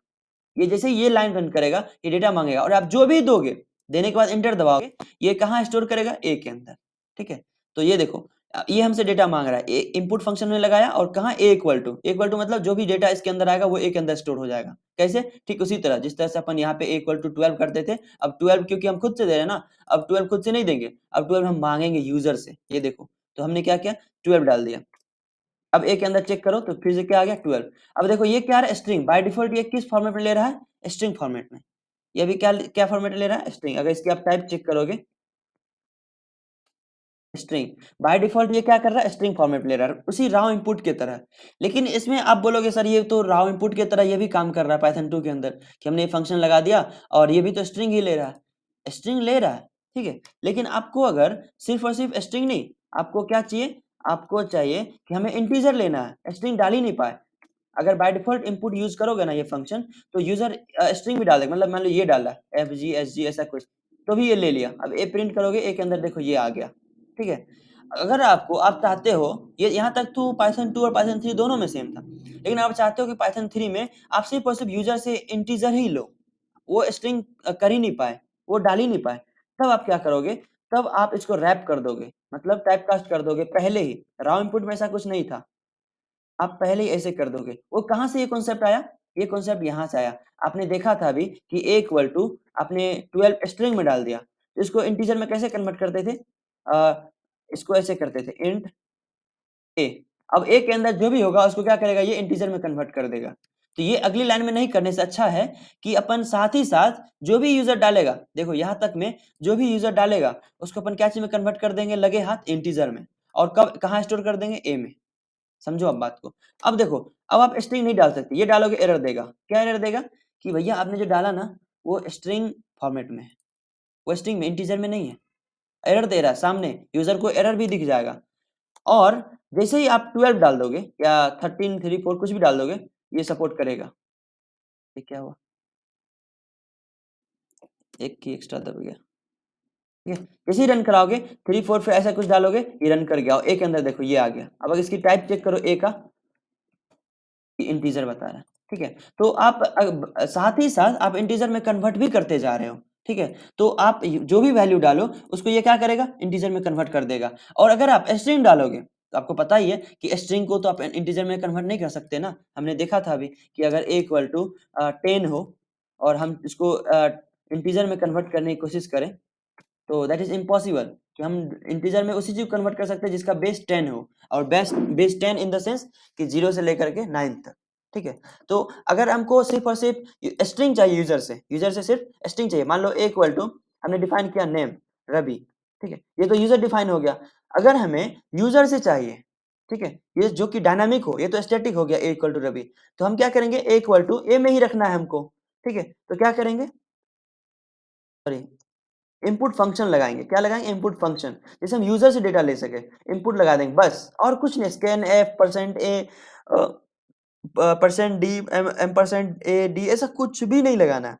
ये जैसे ही ये लाइन रन करेगा, ये डेटा मांगेगा, और आप जो भी दोगे, देने के बाद एंटर दबाओगे, ये कहाँ स्टोर करेगा, ए के अंदर, ठीक है। तो ये देखो, ये हमसे डेटा मांग रहा है, इनपुट फंक्शन में लगाया, और कहाँ, ए इक्वल टू मतलब जो भी डेटा इसके अंदर आएगा वो ए के अंदर स्टोर हो जाएगा। कैसे, ठीक उसी तरह जिस तरह से अपन यहाँ पे ए इक्वल टू 12 करते थे। अब 12 क्योंकि हम खुद से दे रहे हैं ना, अब 12 खुद से नहीं देंगे, अब 12 हम मांगेंगे यूजर से, ये देखो। तो हमने क्या किया, 12 डाल दिया। अब ए के अंदर चेक करो तो फिर से क्या आ गया, 12। अब देखो ये क्या है, स्ट्रिंग। बाय डिफॉल्ट ये किस फॉर्मेट में ले रहा है, स्ट्रिंग फॉर्मेट में। ये भी क्या क्या फॉर्मेट ले रहा है, स्ट्रिंग। अगर इसकी आप टाइप चेक करोगे, स्ट्रिंग। बाय डिफ़ॉल्ट ये क्या कर रहा है? स्ट्रिंग फॉर्मेट ले रहा है, उसी राव इनपुट की तरह। लेकिन इसमें आप बोलोगे सर ये तो राव इनपुट की तरह ये भी काम कर रहा है पाइथन 2 के अंदर कि हमने ये फंक्शन लगा दिया और ये भी तो स्ट्रिंग ही ले रहा है। स्ट्रिंग ले रहा है, ठीक है? लेकिन आपको अगर सिर्फ़ और सिर्फ़ स्ट्रिंग नहीं, आपको क्या चाहिए? आपको चाहिए कि हमें इंटीजर लेना है, स्ट्रिंग डाल ही नहीं पाए। अगर बाय डिफ़ॉल्ट इनपुट यूज़ करोगे ना ये फंक्शन, तो यूज़र स्ट्रिंग भी डाल देगा, मतलब मान लो ये डाला एफजी, एसजी ऐसा कुछ, तो भी ये ले लिया। अब ए प्रिंट करोगे, ए के अंदर देखो ये आ गया, ठीक है? अगर आप चाहते हो, ये यहाँ तक तो पाइथन 2 और पाइथन 3 दोनों में सेम था। लेकिन आप चाहते हो कि पाइथन 3 में आप सिर्फ़ और सिर्फ़ यूज़र से इंटीजर ही लो, वो स्ट्रिंग कर ही नहीं पाए, वो डाल ही नहीं पाए। तब आप क्या करोगे? तब आप इसको रैप कर दोगे, मतलब टाइपकास्ट कर दोगे पहले ही। रॉ इनपुट में ऐसा कुछ नहीं था। आप पहले ही ऐसे कर दोगे। वो कहाँ से ये कॉन्सेप्ट आया? ये कॉन्सेप्ट यहाँ से आया। आपने देखा था अभी कि a इक्वल टू आपने 12 स्ट्रिंग में डाल दिया। तो इसको इंटीजर में कैसे कन्वर्ट करते थे? इसको ऐसे करते थे इंट a। अब a के अंदर जो भी होगा उसको क्या करेगा? ये इंटीजर में कन्वर्ट कर देगा। तो ये अगली लाइन में नहीं करने से अच्छा है कि अपन साथ ही साथ जो भी यूज़र डालेगा, देखो यहाँ तक में जो भी यूज़र डालेगा उसको अपन क्या चीज़ में कन्वर्ट कर देंगे? लगे हाथ इंटीजर में। और कब कहाँ स्टोर कर देंगे? a में। समझो आप बात को। अब देखो, अब आप स्ट्रिंग नहीं डाल सकते, ये डालोगे एरर देगा। क्या एरर देगा? कि भैया आपने जो डाला ना, वो स्ट्रिंग फॉर्मेट में है, वो स्ट्रिंग में इंटीजर में नहीं है। एरर दे रहा है सामने, यूज़र को एरर भी दिख जाएगा। और जैसे ही आप 12 डाल दोगे या 13, 3, 4 कुछ भी डाल दोगे, ये सपोर्ट करेगा। ये क्या हुआ? एक की एक्स्ट्रा दब गया। ठीक है? जैसे ही रन कराओगे 3, 4 फिर ऐसा कुछ डालोगे, ये रन कर गया और ए के अंदर देखो ये आ गया। अब अगर इसकी टाइप चेक करो ए का, इंटीजर बता रहा है, ठीक है? तो आप साथ ही साथ आप इंटीजर में कन्वर्ट भी करते जा रहे हो, ठीक है? तो आप जो भी वैल्यू डालो उसको ये क्या करेगा? इंटीजर में कन्वर्ट कर देगा। और अगर आप स्ट्रिंग डालोगे तो आपको पता ही है कि स्ट्रिंग को तो आप इंटीजर में कन्वर्ट नहीं कर सकते ना। हमने देखा था अभी कि अगर a इक्वल टू 10 हो और हम इसको इंटीजर में कन्वर्ट करने की कोशिश करें, तो दैट इज इम्पॉसिबल कि हम इंटीजर में उसी चीज को कन्वर्ट कर सकते हैं जिसका बेस 10 हो। और बेस 10 इन द सेंस कि 0 से लेकर के 9 तक, ठीक है? तो अगर हमको सिर्फ और सिर्फ स्ट्रिंग चाहिए, यूजर से सिर्फ स्ट्रिंग चाहिए। मान लो a इक्वल टू हमने डिफाइन किया नेम रवि, ठीक है? ये तो यूजर डिफाइन हो गया। अगर हमें यूजर से चाहिए, ठीक है, ये जो कि डायनामिक हो, ये तो स्टैटिक हो गया a इक्वल टू रवि, तो हम क्या करेंगे? a इक्वल टू a में ही रखना है हमको, ठीक है? तो क्या करेंगे? सॉरी, इनपुट फंक्शन लगाएंगे। क्या लगाएंगे? Input function. जैसे हम यूजर से डेटा ले सके, इनपुट लगा देंगे बस, और कुछ नहीं। Scan F percent A percent D M percent A D, ऐसा कुछ भी नहीं लगाना है।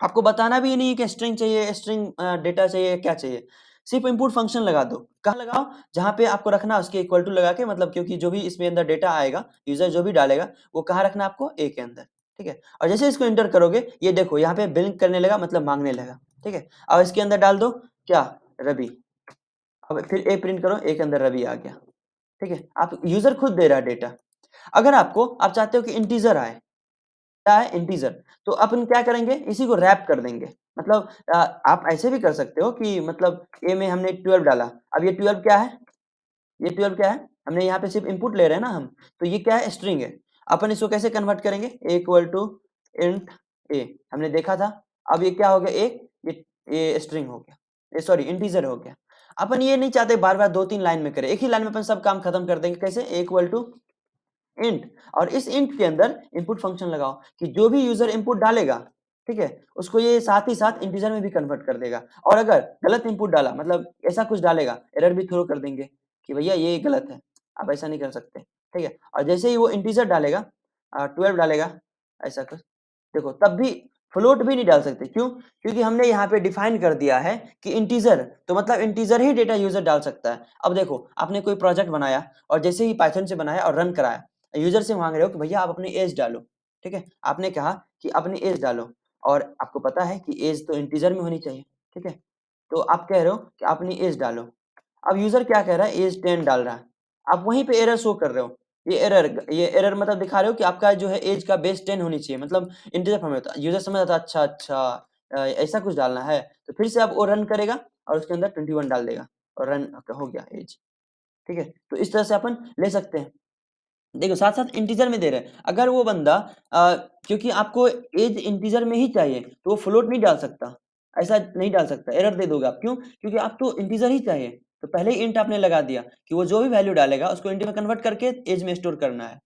आपको बताना भी नहीं है कि स्ट्रिंग चाहिए, स्ट्रिंग डेटा चाहिए, क्या चाहिए। सिर्फ इनपुट फंक्शन लगा दो। कहाँ लगाओ? जहाँ पे आपको रखना है उसके इक्वल टू लगा के, मतलब क्योंकि जो भी इसमें अंदर डेटा आएगा, यूजर जो भी डालेगा वो कहाँ रखना है आपको? ए के अंदर, ठीक है? और जैसे इसको एंटर करोगे, ये देखो यहाँ पे बिलिंग करने लगा, मतलब मांगने लगा, ठीक है? अब इसके अंदर डाल दो क्या? रवि। अब फिर ए प्रिंट करो, ए के अंदर रवि आ गया, ठीक है? आप यूजर खुद दे रहा है डेटा। अगर आप चाहते हो कि इंटीजर आए, क्या है? इंटीजर, तो अपन क्या करेंगे? इसी को रैप कर देंगे। मतलब आप ऐसे भी कर सकते हो कि मतलब ए में हमने 12 डाला। अब ये 12 क्या है? ये 12 क्या है? हमने यहाँ पे सिर्फ इनपुट ले रहे हैं ना हम, तो ये क्या है? स्ट्रिंग है। अपन इसको कैसे कन्वर्ट करेंगे? a equal to int a, हमने देखा था। अब ये क्या हो गया? ये स्ट्रिंग हो गया, ये सॉरी इंटीजर हो गया। अपन ये नहीं चाहते बार बार 2-3 लाइन में करें, एक ही लाइन में अपन सब काम खत्म कर देंगे। कैसे? a इक्वल टू इंट, और इस इंट के अंदर इनपुट फंक्शन लगाओ कि जो भी यूजर इनपुट डालेगा, ठीक है, उसको ये साथ ही साथ इंटीजर में भी कन्वर्ट कर देगा। और अगर गलत इनपुट डाला, मतलब ऐसा कुछ डालेगा, एरर भी थ्रो कर देंगे कि भैया ये गलत है, आप ऐसा नहीं कर सकते, ठीक है? और जैसे ही वो इंटीजर डालेगा, 12 डालेगा, ऐसा कुछ, देखो तब भी फ्लोट भी नहीं डाल सकते। क्यों? क्योंकि हमने यहाँ पे डिफाइन कर दिया है कि इंटीजर, तो मतलब इंटीजर ही डेटा यूजर डाल सकता है। अब देखो, आपने कोई प्रोजेक्ट बनाया और जैसे ही पाइथन से बनाया और रन कराया, यूजर से मांग रहे हो कि भैया आप अपनी एज डालो, ठीक है? आपने कहा कि अपनी एज डालो, और आपको पता है कि एज तो इंटीजर में होनी चाहिए, ठीक है? तो आप कह रहे हो कि अपनी एज डालो। अब यूजर क्या कह रहा है? एज 10 डाल रहा है। आप वहीं पे एरर शो कर रहे हो। ये एरर मतलब दिखा रहे हो कि आपका जो है एज का बेस 10 होनी चाहिए, मतलब इंटीजर फॉर्म में। तो यूजर समझ आता है, अच्छा अच्छा ऐसा कुछ डालना है। तो फिर से अब वो रन करेगा और उसके अंदर 21 डाल देगा और रन हो गया एज, ठीक है? तो इस तरह से अपन ले सकते हैं। देखो साथ-साथ इंटीजर में दे रहे हैं। अगर वो बंदा क्योंकि आपको एज इंटीजर में ही चाहिए, तो वो फ्लोट नहीं डाल सकता। ऐसा नहीं डाल सकता, एरर दे दोगे आप। क्यों? क्योंकि आप तो इंटीजर ही चाहिए। तो पहले ही इंट आपने लगा दिया कि वो जो भी वैल्यू डालेगा उसको इंट में कन्वर्ट करके एज में स्टोर करना है,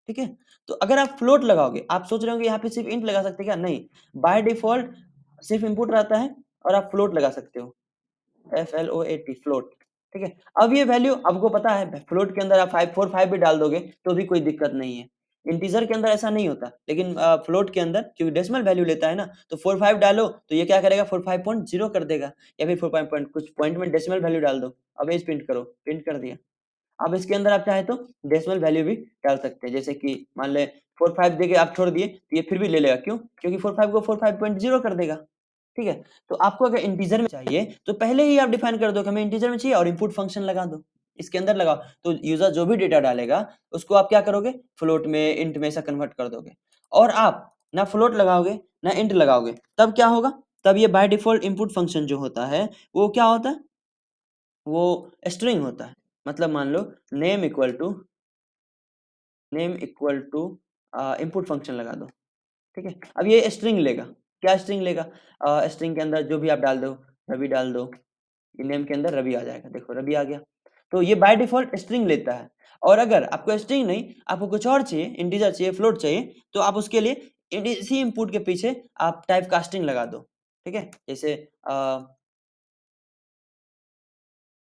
ठीक है। तो अगर आप फ्लोट लगाओगे, आप सोच रहे होंगे यहाँ पे सिर्फ इंट लगा सकते हैं क्या? नहीं, बाय डिफॉल्ट सिर्फ इनपुट रहता है और आप फ्लोट लगा सकते हो, FLOAT फ्लोट, ठीक है। अब ये वैल्यू आपको पता है फ्लोट के अंदर आप 545 भी डाल दोगे तो भी कोई दिक्कत नहीं है। इंटीजर के अंदर ऐसा नहीं होता, लेकिन फ्लोट के अंदर क्योंकि डेसिमल वैल्यू लेता है ना, तो 45 डालो तो ये क्या करेगा 45.0 कर देगा, या फिर 45 पॉइंट कुछ पॉइंट में डेसिमल वैल्यू डाल दो। अब एज प्रिंट करो, प्रिंट कर दिया। अब इसके अंदर आप चाहे तो डेसिमल वैल्यू भी डाल सकते हैं, जैसे कि मान ले 45 देके आप छोड़ दिए तो ये फिर भी ले लेगा, क्यों? क्योंकि 45 को 45.0 कर देगा, ठीक है। तो आपको अगर इंटीजर में चाहिए तो पहले ही आप डिफाइन कर दो कि हमें इंटीजर में चाहिए और इनपुट फंक्शन लगा दो, इसके अंदर लगाओ। तो यूजर जो भी डेटा डालेगा उसको आप क्या करोगे, फ्लोट में इंट में ऐसा कन्वर्ट कर दोगे। और आप ना फ्लोट लगाओगे ना इंट लगाओगे, तब क्या होगा? तब ये बाय डिफॉल्ट इनपुट फंक्शन जो होता है वो क्या होता है, वो स्ट्रिंग होता है। मतलब मान लो name equal to input function लगा दो, ठीक है। अब ये स्ट्रिंग लेगा, क्या स्ट्रिंग लेगा? स्ट्रिंग के अंदर जो भी आप डाल दो, रवि डाल दो, ये नेम के अंदर रवि आ जाएगा, देखो रवि आ गया। तो ये बाय डिफॉल्ट स्ट्रिंग लेता है। और अगर आपको स्ट्रिंग नहीं, आपको कुछ और चाहिए, इंटीजर चाहिए, फ्लोट चाहिए, तो आप उसके लिए इसी इनपुट के पीछे आप टाइप कास्टिंग लगा दो, ठीक है। जैसे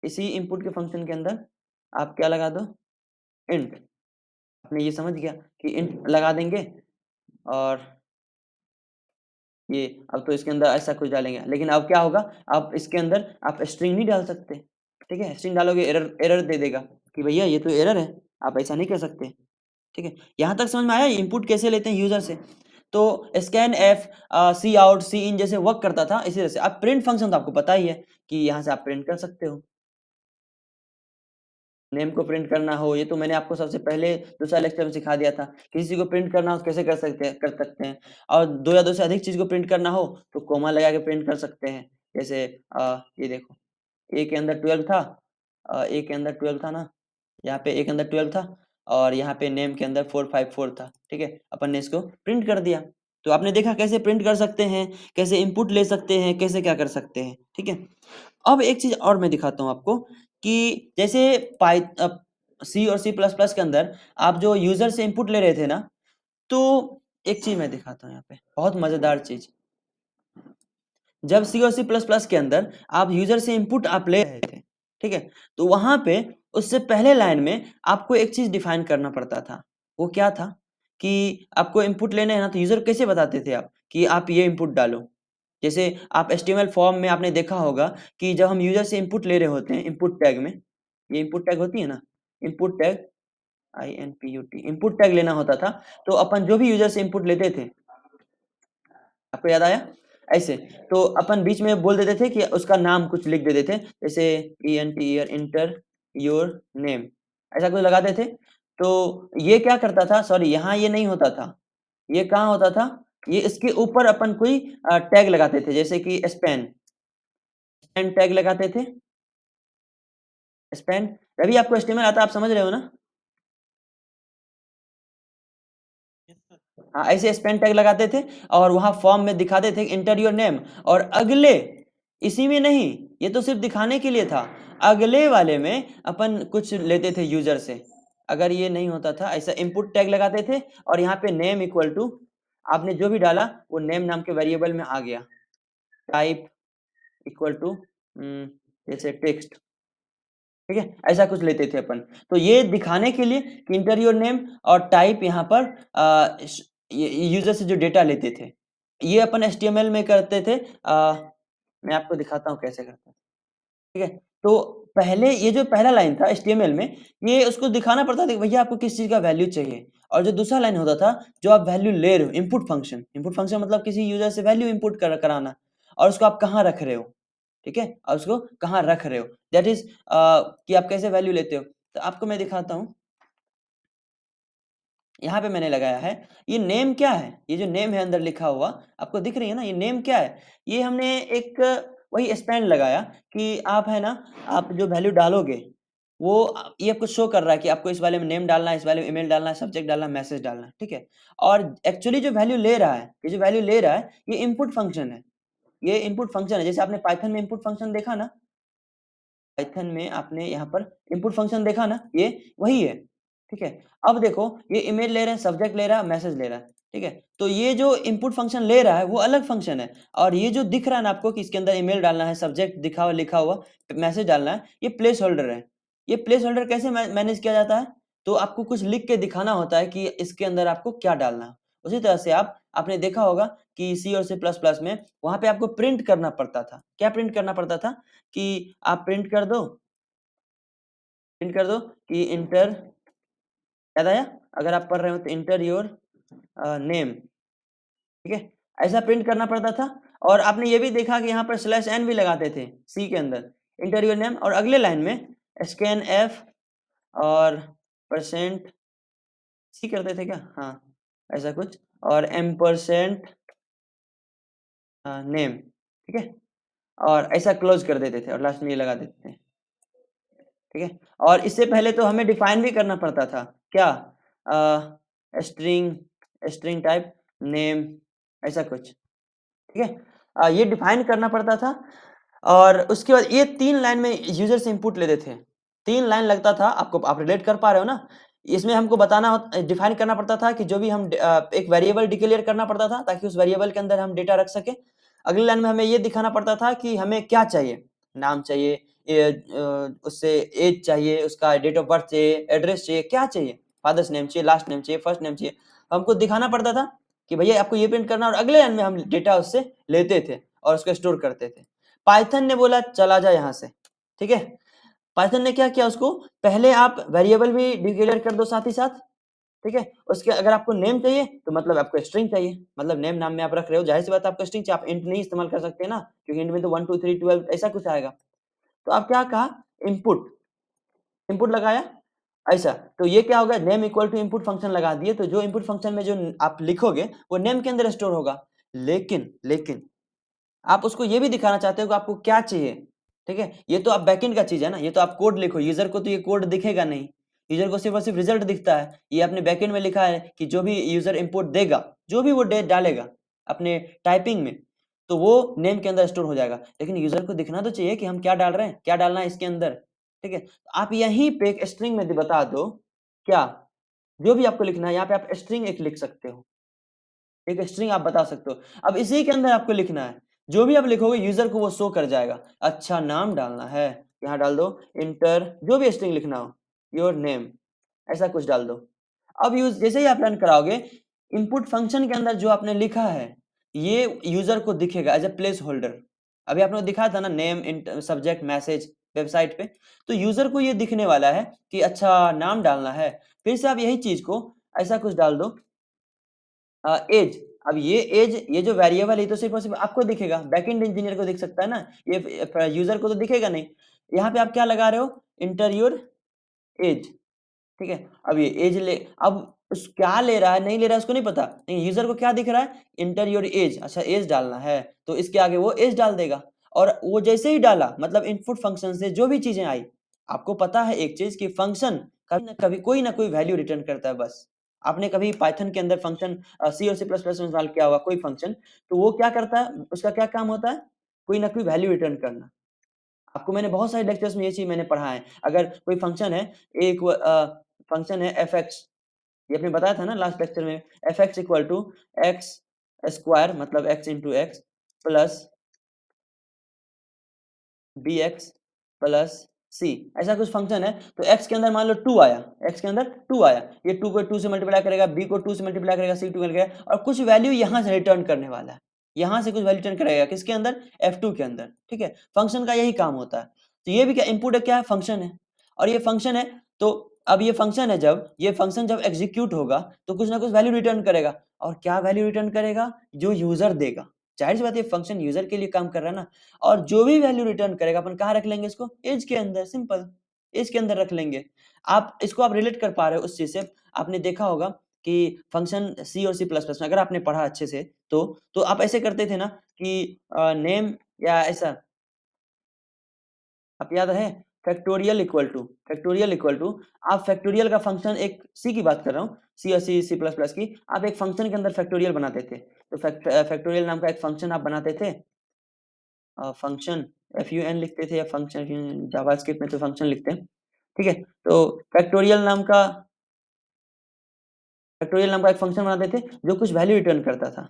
इसी इनपुट के फंक्शन के अंदर आप क्या लगा दो, इंट। आपने ये समझ गया कि इंट लगा देंगे, और ये अब तो इसके अंदर ऐसा कुछ डालेंगे, लेकिन अब क्या होगा, आप इसके अंदर आप स्ट्रिंग नहीं डाल सकते, ठीक है। स्ट्रिंग डालोगे एरर एरर दे देगा कि भैया ये तो एरर है, आप ऐसा नहीं कर सकते, ठीक है। यहाँ तक समझ में आया इनपुट कैसे लेते हैं यूजर से? तो स्कैन एफ, सी आउट, सी इन जैसे वर्क करता था, इसी तरह से अब प्रिंट फंक्शन तो आपको पता ही है कि यहाँ से आप प्रिंट कर सकते हो, नेम को प्रिंट करना हो, ये तो मैंने आपको सबसे पहले दूसरा लेक्चर में सिखा दिया था। किसी को प्रिंट करना हो कैसे कर सकते हैं। और दो या दो से अधिक चीज को प्रिंट करना हो तो कोमा लगा के प्रिंट कर सकते हैं। जैसे ये देखो, ए के अंदर 12 था, ए के अंदर 12 था ना, यहाँ पे ए के अंदर 12 था, और यहाँ पे नेम के अंदर 454 था, ठीक है। अपन ने इसको प्रिंट कर दिया। तो आपने देखा कैसे प्रिंट कर सकते हैं, कैसे इनपुट ले सकते हैं, कैसे क्या कर सकते हैं, ठीक है। अब एक चीज और मैं दिखाता हूँ आपको कि जैसे सी और सी प्लस प्लस के अंदर आप जो यूजर से इनपुट ले रहे थे ना, तो एक चीज मैं दिखाता हूँ यहाँ पे, बहुत मजेदार चीज। जब सी और सी प्लस प्लस के अंदर आप यूजर से इनपुट आप ले रहे थे, ठीक है, तो वहां पे उससे पहले लाइन में आपको एक चीज डिफाइन करना पड़ता था। वो क्या था कि आपको इनपुट लेना है ना, तो यूजर कैसे बताते थे आप कि आप ये इनपुट डालो। जैसे आप HTML फॉर्म में आपने देखा होगा कि जब हम यूजर से इनपुट ले रहे होते हैं, इनपुट टैग में, ये इनपुट टैग होती है ना, input tag, INPUT, input tag लेना होता था। तो अपन जो भी यूजर से इनपुट लेते थे, आपको याद आया? ऐसे तो अपन बीच में बोल देते थे कि उसका नाम कुछ लिख देते थे, जैसे ENTER इंटर योर नेम, ऐसा कुछ लगाते थे। तो ये क्या करता था, सॉरी यहाँ ये नहीं होता था, ये कहाँ होता था, ये इसके ऊपर अपन कोई टैग लगाते थे, जैसे कि स्पैन, स्पैन टैग लगाते थे। स्पैन, रवि आपको HTML आता है, आप समझ रहे हो ना? हाँ, ऐसे स्पेन टैग लगाते थे और वहां फॉर्म में दिखाते थे इंटर योर नेम, और अगले, इसी में नहीं, ये तो सिर्फ दिखाने के लिए था, अगले वाले में अपन कुछ लेते थे यूजर से। अगर ये नहीं होता था, ऐसा इनपुट टैग लगाते थे और यहाँ पे नेम इक्वल टू, आपने जो भी डाला वो नेम नाम के वेरिएबल में आ गया, टाइप इक्वल टू जैसे टेक्स्ट, ठीक है, ऐसा कुछ लेते थे अपन। तो ये दिखाने के लिए कि इंटर योर नेम और टाइप यहाँ पर यूजर से जो डेटा लेते थे, ये अपन HTML में करते थे। मैं आपको दिखाता हूँ कैसे करते हैं, ठीक है। तो पहले ये जो पहला लाइन था HTML में, ये उसको दिखाना पड़ता था कि भैया आपको किस चीज का वैल्यू चाहिए, और जो दूसरा लाइन होता था जो आप वैल्यू ले रहे हो, इनपुट फंक्शन मतलब किसी यूजर से वैल्यू इनपुट कराना, और उसको आप कहाँ रख रहे हो, ठीक है, और उसको कहाँ रख रहे हो, दैट इज कि आप कैसे वैल्यू लेते हो। तो आपको मैं दिखाता हूँ, यहाँ पे मैंने लगाया है, ये नेम क्या है, ये जो नेम है अंदर लिखा हुआ आपको दिख रही है ना, ये नेम क्या है, ये हमने एक वही स्पैन लगाया कि आप है ना, आप जो वैल्यू डालोगे वो ये आपको शो कर रहा है कि आपको इस वाले में नेम डालना है, इस वाले में ईमेल डालना है, सब्जेक्ट डालना है, मैसेज डालना है, ठीक है। और एक्चुअली जो वैल्यू ले रहा है, ये जो वैल्यू ले रहा है ये इनपुट फंक्शन है, ये इनपुट फंक्शन है, जैसे आपने पाइथन में इनपुट फंक्शन देखा ना, पाइथन में आपने यहाँ पर इनपुट फंक्शन देखा ना, ये वही है, ठीक है। अब देखो ये इमेज ले रहे हैं, सब्जेक्ट ले रहा है, मैसेज ले रहा है, ठीक है। तो ये जो इनपुट फंक्शन ले रहा है वो अलग फंक्शन है, और ये जो दिख रहा है ना आपको कि इसके अंदर ईमेल डालना है, सब्जेक्ट दिखा हुआ लिखा हुआ, मैसेज डालना है, ये प्लेस होल्डर है। ये प्लेस होल्डर कैसे मैनेज किया जाता है? तो आपको कुछ लिख के दिखाना होता है कि इसके अंदर आपको क्या डालना है। उसी तरह से आपने देखा होगा कि सी और सी प्लस प्लस में वहां पे आपको प्रिंट करना पड़ता था। क्या प्रिंट करना पड़ता था? कि आप प्रिंट कर दो कि इंटर, याद आया? अगर आप पढ़ रहे हो तो इंटर योर नेम, ठीक है, ऐसा प्रिंट करना पड़ता था। और आपने ये भी देखा कि यहाँ पर स्लैश एन भी लगाते थे सी के अंदर, इंटर योर नेम, और अगले लाइन में स्कैन एफ और परसेंट सी करते थे क्या? हाँ, ऐसा कुछ, और एम परसेंट नेम, ठीक है, और ऐसा क्लोज कर देते थे और लास्ट में ये लगा देते थे, ठीक है। और इससे पहले तो हमें डिफाइन भी करना पड़ता था क्या? स्ट्रिंग, स्ट्रिंग टाइप नेम, ऐसा कुछ, ठीक है। ये डिफाइन करना पड़ता था, और उसके बाद ये 3 लाइन में यूजर से इनपुट लेते थे। 3 लाइन लगता था आपको, आप रिलेट कर पा रहे हो ना? इसमें हमको बताना डिफाइन करना पड़ता था कि जो भी हम एक वेरिएबल डिक्लेयर करना पड़ता था ताकि उस वेरिएबल के अंदर हम डेटा रख सके। अगली लाइन में हमें ये दिखाना पड़ता था कि हमें क्या चाहिए, नाम चाहिए, उससे एज चाहिए, उसका डेट ऑफ बर्थ चाहिए, एड्रेस चाहिए, क्या चाहिए, फादर्स नेम चाहिए, लास्ट नेम चाहिए, फर्स्ट नेम चाहिए, हमको दिखाना पड़ता था कि भैया आपको ये प्रिंट करना, और अगले लाइन में हम डेटा उससे लेते थे और उसको स्टोर करते थे। पाइथन ने बोला चला जा यहाँ से, ठीक है। पाइथन ने क्या किया, उसको पहले आप वेरिएबल भी डिक्लेयर कर दो साथ ही साथ, ठीक है। उसके अगर आपको नेम चाहिए तो मतलब आपको स्ट्रिंग चाहिए, मतलब नेम नाम में आप रख रहे हो, जाहिर सी बात है आपको स्ट्रिंग चाहिए, आप इंट नहीं इस्तेमाल कर सकते ना, क्योंकि इंट में तो 1 2 3 12 ऐसा कुछ आएगा। तो आप क्या कहा, इनपुट, इनपुट लगाया ऐसा, तो ये क्या होगा, name equal to input function लगा दिए, तो जो इनपुट फंक्शन में जो आप लिखोगे वो नेम के अंदर स्टोर होगा। लेकिन आप उसको ये भी दिखाना चाहते हो कि आपको क्या चाहिए, ठीक है। ये तो आप बैकएंड का चीज है ना, ये तो आप कोड लिखो, यूजर को तो ये कोड दिखेगा नहीं, यूजर को सिर्फ और सिर्फ रिजल्ट दिखता है। ये आपने बैकएंड में लिखा है कि जो भी यूजर इनपुट देगा, जो भी वो डालेगा अपने टाइपिंग में, तो वो नेम के अंदर स्टोर हो जाएगा। लेकिन यूजर को दिखना तो चाहिए कि हम क्या डाल रहे हैं, क्या डालना है इसके अंदर, ठीक है। आप यहीं पे एक स्ट्रिंग में बता दो क्या, जो भी आपको लिखना है, यहाँ पे आप स्ट्रिंग एक लिख सकते हो, एक स्ट्रिंग आप बता सकते हो। अब इसी के अंदर आपको लिखना है, जो भी आप लिखोगे यूजर को वो शो कर जाएगा। अच्छा नाम डालना है, यहाँ डाल दो इंटर, जो भी स्ट्रिंग लिखना हो, योर नेम, ऐसा कुछ डाल दो। अब जैसे ही आप रन कराओगे, इनपुट फंक्शन के अंदर जो आपने लिखा है ये यूजर को दिखेगा एज ए प्लेस होल्डर। अभी आपने दिखाया था ना, नेम, सब्जेक्ट, मैसेज, वेबसाइट पे, तो यूजर को ये दिखने वाला है कि अच्छा नाम डालना है। फिर से आप यही चीज को ऐसा कुछ डाल दो, एज। अब ये एज, ये जो वेरिएबल है तो सिर्फ और सिर्फ आपको दिखेगा, बैकएंड इंजीनियर को दिख सकता है ना, ये यूजर को तो दिखेगा नहीं। यहाँ पे आप क्या लगा रहे हो, इंटर योर एज, ठीक है। अब ये एज ले, अब उस क्या ले रहा है नहीं ले रहा है उसको नहीं पता, नहीं यूजर को क्या दिख रहा है, इंटर योर एज, अच्छा एज डालना है, तो इसके आगे वो एज डाल देगा। और वो जैसे ही डाला, मतलब इनपुट फंक्शन से जो भी चीजें आई, आपको पता है एक चीज कि फंक्शन कभी ना कभी कोई ना कोई वैल्यू रिटर्न करता है बस। आपने कभी पाइथन के अंदर फंक्शन, सी और सी प्लस प्लस में इस्तेमाल किया होगा कोई फंक्शन, तो वो क्या करता है, उसका क्या काम होता है, कोई ना कोई वैल्यू रिटर्न करना। आपको मैंने बहुत सारे लेक्चर्स में ये चीज मैंने पढ़ा है। अगर कोई फंक्शन है, एक फंक्शन है एफ एक्स, ये आपने बताया था ना लास्ट लेक्चर में, F X equal to X square, मतलब X into X plus B X plus C, ऐसा कुछ फंक्शन है। तो x के अंदर मान लो 2 आया, x के अंदर 2 आया, ये 2 को 2 से मल्टीप्लाई करेगा, b को 2 से मल्टीप्लाई करेगा, c 2 करेगा, और कुछ वैल्यू यहाँ से रिटर्न करने वाला है, यहाँ से कुछ वैल्यू रिटर्न करेगा किसके अंदर, f2 के अंदर, ठीक है। फंक्शन का यही काम होता है। तो ये भी क्या इनपुट है, क्या है, फंक्शन है। और ये फंक्शन है, तो अब ये फंक्शन है, जब ये फंक्शन जब एग्जीक्यूट होगा तो कुछ ना कुछ वैल्यू रिटर्न करेगा, और क्या वैल्यू रिटर्न करेगा, जो यूजर देगा। जाहिर सी बात है फंक्शन यूजर के लिए काम कर रहा है ना, और जो भी वैल्यू रिटर्न करेगा अपन कहाँ रख लेंगे इसको, एज के अंदर, सिंपल, एज के अंदर रख लेंगे। आप इसको आप रिलेट कर पा रहे हो उस चीज से। आपने देखा होगा कि फंक्शन सी और सी प्लस प्लस में अगर आपने पढ़ा अच्छे से, तो आप ऐसे करते थे ना कि नेम, या ऐसा आप याद है, फैक्टोरियल इक्वल टू, आप फैक्टोरियल का फंक्शन, एक सी की बात कर रहा हूँ, सी और सी सी प्लस प्लस की, आप एक फंक्शन के अंदर फैक्टोरियल बनाते थे। तो फैक्टोरियल नाम का एक फंक्शन आप बनाते थे, फंक्शन, FUN लिखते थे या फंक्शन, जावास्क्रिप्ट में तो फंक्शन लिखते हैं, ठीक है? तो फैक्टोरियल नाम का एक फंक्शन बनाते थे जो कुछ वैल्यू रिटर्न करता था।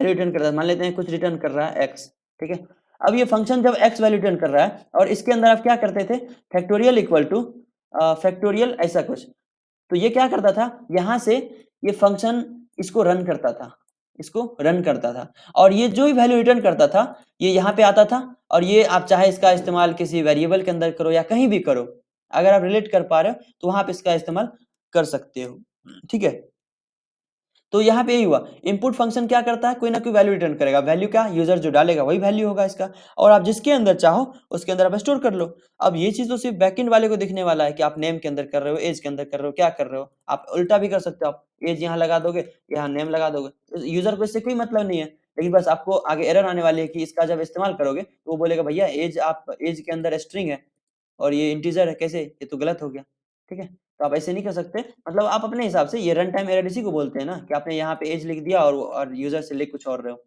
वैल्यू रिटर्न करता है, मान लेते हैं कुछ रिटर्न कर रहा है x, ठीक है? अब ये फंक्शन जब x वैल्यू रिटर्न कर रहा है और इसके अंदर आप क्या करते थे, फैक्टोरियल इक्वल टू फैक्टोरियल ऐसा कुछ। तो ये क्या करता था, यहाँ से ये फंक्शन इसको रन करता था, इसको रन करता था, और ये जो भी वैल्यू रिटर्न करता था ये यहाँ पे आता था, और ये आप चाहे इसका इस्तेमाल किसी वेरिएबल के अंदर करो या कहीं भी करो, अगर आप रिलेट कर पा रहे हो तो वहाँ पे इसका इस्तेमाल कर सकते हो, ठीक है? तो यहाँ पे यही हुआ, इनपुट फंक्शन क्या करता है, कोई ना कोई वैल्यू रिटर्न करेगा, वैल्यू क्या, यूजर जो डालेगा वही वैल्यू होगा इसका, और आप जिसके अंदर चाहो उसके अंदर आप स्टोर कर लो। अब ये चीज तो सिर्फ बैकएंड वाले को दिखने वाला है कि आप नेम के अंदर कर रहे हो, एज के अंदर कर रहे हो, क्या कर रहे हो, आप उल्टा भी कर सकते हो, आप एज यहाँ लगा दोगे, यहाँ नेम लगा दोगे, यूजर को इससे कोई मतलब नहीं है, लेकिन बस आपको आगे एरर आने वाली है कि इसका जब इस्तेमाल करोगे तो वो बोलेगा भैया एज, आप एज के अंदर स्ट्रिंग है और ये इंटीजर है, कैसे, ये तो गलत हो गया, ठीक है? तो आप ऐसे नहीं कर सकते, मतलब आप अपने हिसाब से, ये रन टाइम एरर इसी को बोलते हैं ना, कि आपने यहाँ पे एज लिख दिया और यूजर से लिख कुछ और रहे हो,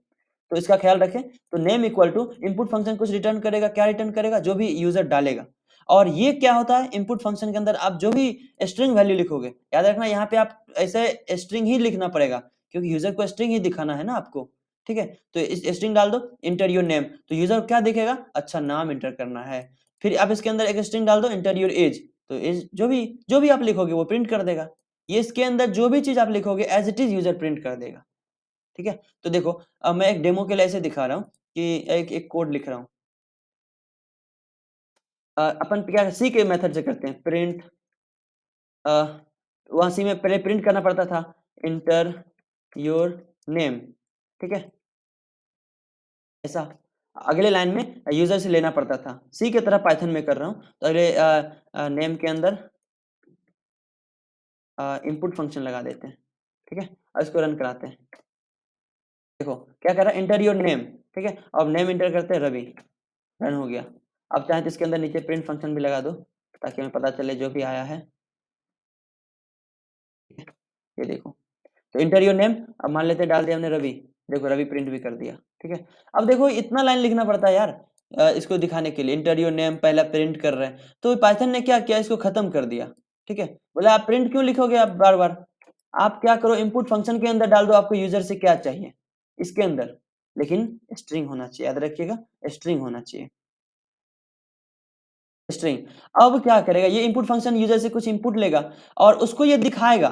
तो इसका ख्याल रखें। तो name equal to input function कुछ रिटर्न करेगा, क्या रिटर्न करेगा, जो भी यूजर डालेगा, और ये क्या होता है, इनपुट फंक्शन के अंदर आप जो भी स्ट्रिंग वैल्यू लिखोगे, याद रखना यहाँ पे आप ऐसे स्ट्रिंग ही लिखना पड़ेगा, क्योंकि यूजर को स्ट्रिंग ही दिखाना है ना आपको, ठीक है? तो इस स्ट्रिंग डाल दो, इंटर योर नेम, तो यूजर क्या देखेगा, अच्छा नाम इंटर करना है, फिर आप इसके अंदर एक स्ट्रिंग डाल दो, इंटर योर एज, तो एज जो भी आप लिखोगे वो प्रिंट कर देगा, ये इसके अंदर जो भी चीज आप लिखोगे as it is user print कर देगा, ठीक है? तो देखो, अब मैं एक डेमो के लिए ऐसे दिखा रहा हूँ कि एक एक कोड लिख रहा हूँ, अपन क्या सी के मेथड से करते हैं, प्रिंट, वहां सी में पहले प्रिंट करना पड़ता था, इंटर योर नेम, ठीक है, ऐसा, अगले लाइन में यूजर से लेना पड़ता था, सी की तरह पाइथन में कर रहा हूँ, तो अगले नेम के अंदर इनपुट फंक्शन लगा देते हैं, ठीक है, और इसको रन कराते हैं, देखो क्या कर रहा है, इंटर योर नेम, ठीक है, अब नेम इंटर करते हैं रवि, रन हो गया। अब चाहे तो इसके अंदर नीचे प्रिंट फंक्शन भी लगा दो ताकि हमें पता चले जो भी आया है, ये देखो, तो इंटर योर नेम, अब मान लेते हैं डाल दिया हमने रवि, देखो रवि प्रिंट भी कर दिया, ठीक है? अब देखो इतना लाइन लिखना पड़ता है यार, इसको दिखाने के लिए, इंटर योर नेम पहला प्रिंट कर रहे हैं, तो पाइथन ने क्या किया, इसको खत्म कर दिया, ठीक है? बोले आप प्रिंट क्यों लिखोगे, आप बार बार, आप क्या करो, इनपुट फंक्शन के अंदर डाल दो आपको यूजर से क्या चाहिए इसके अंदर, लेकिन स्ट्रिंग होना चाहिए, याद रखिएगा, स्ट्रिंग होना चाहिए, स्ट्रिंग। अब क्या करेगा, ये इनपुट फंक्शन यूजर से कुछ इनपुट लेगा और उसको ये दिखाएगा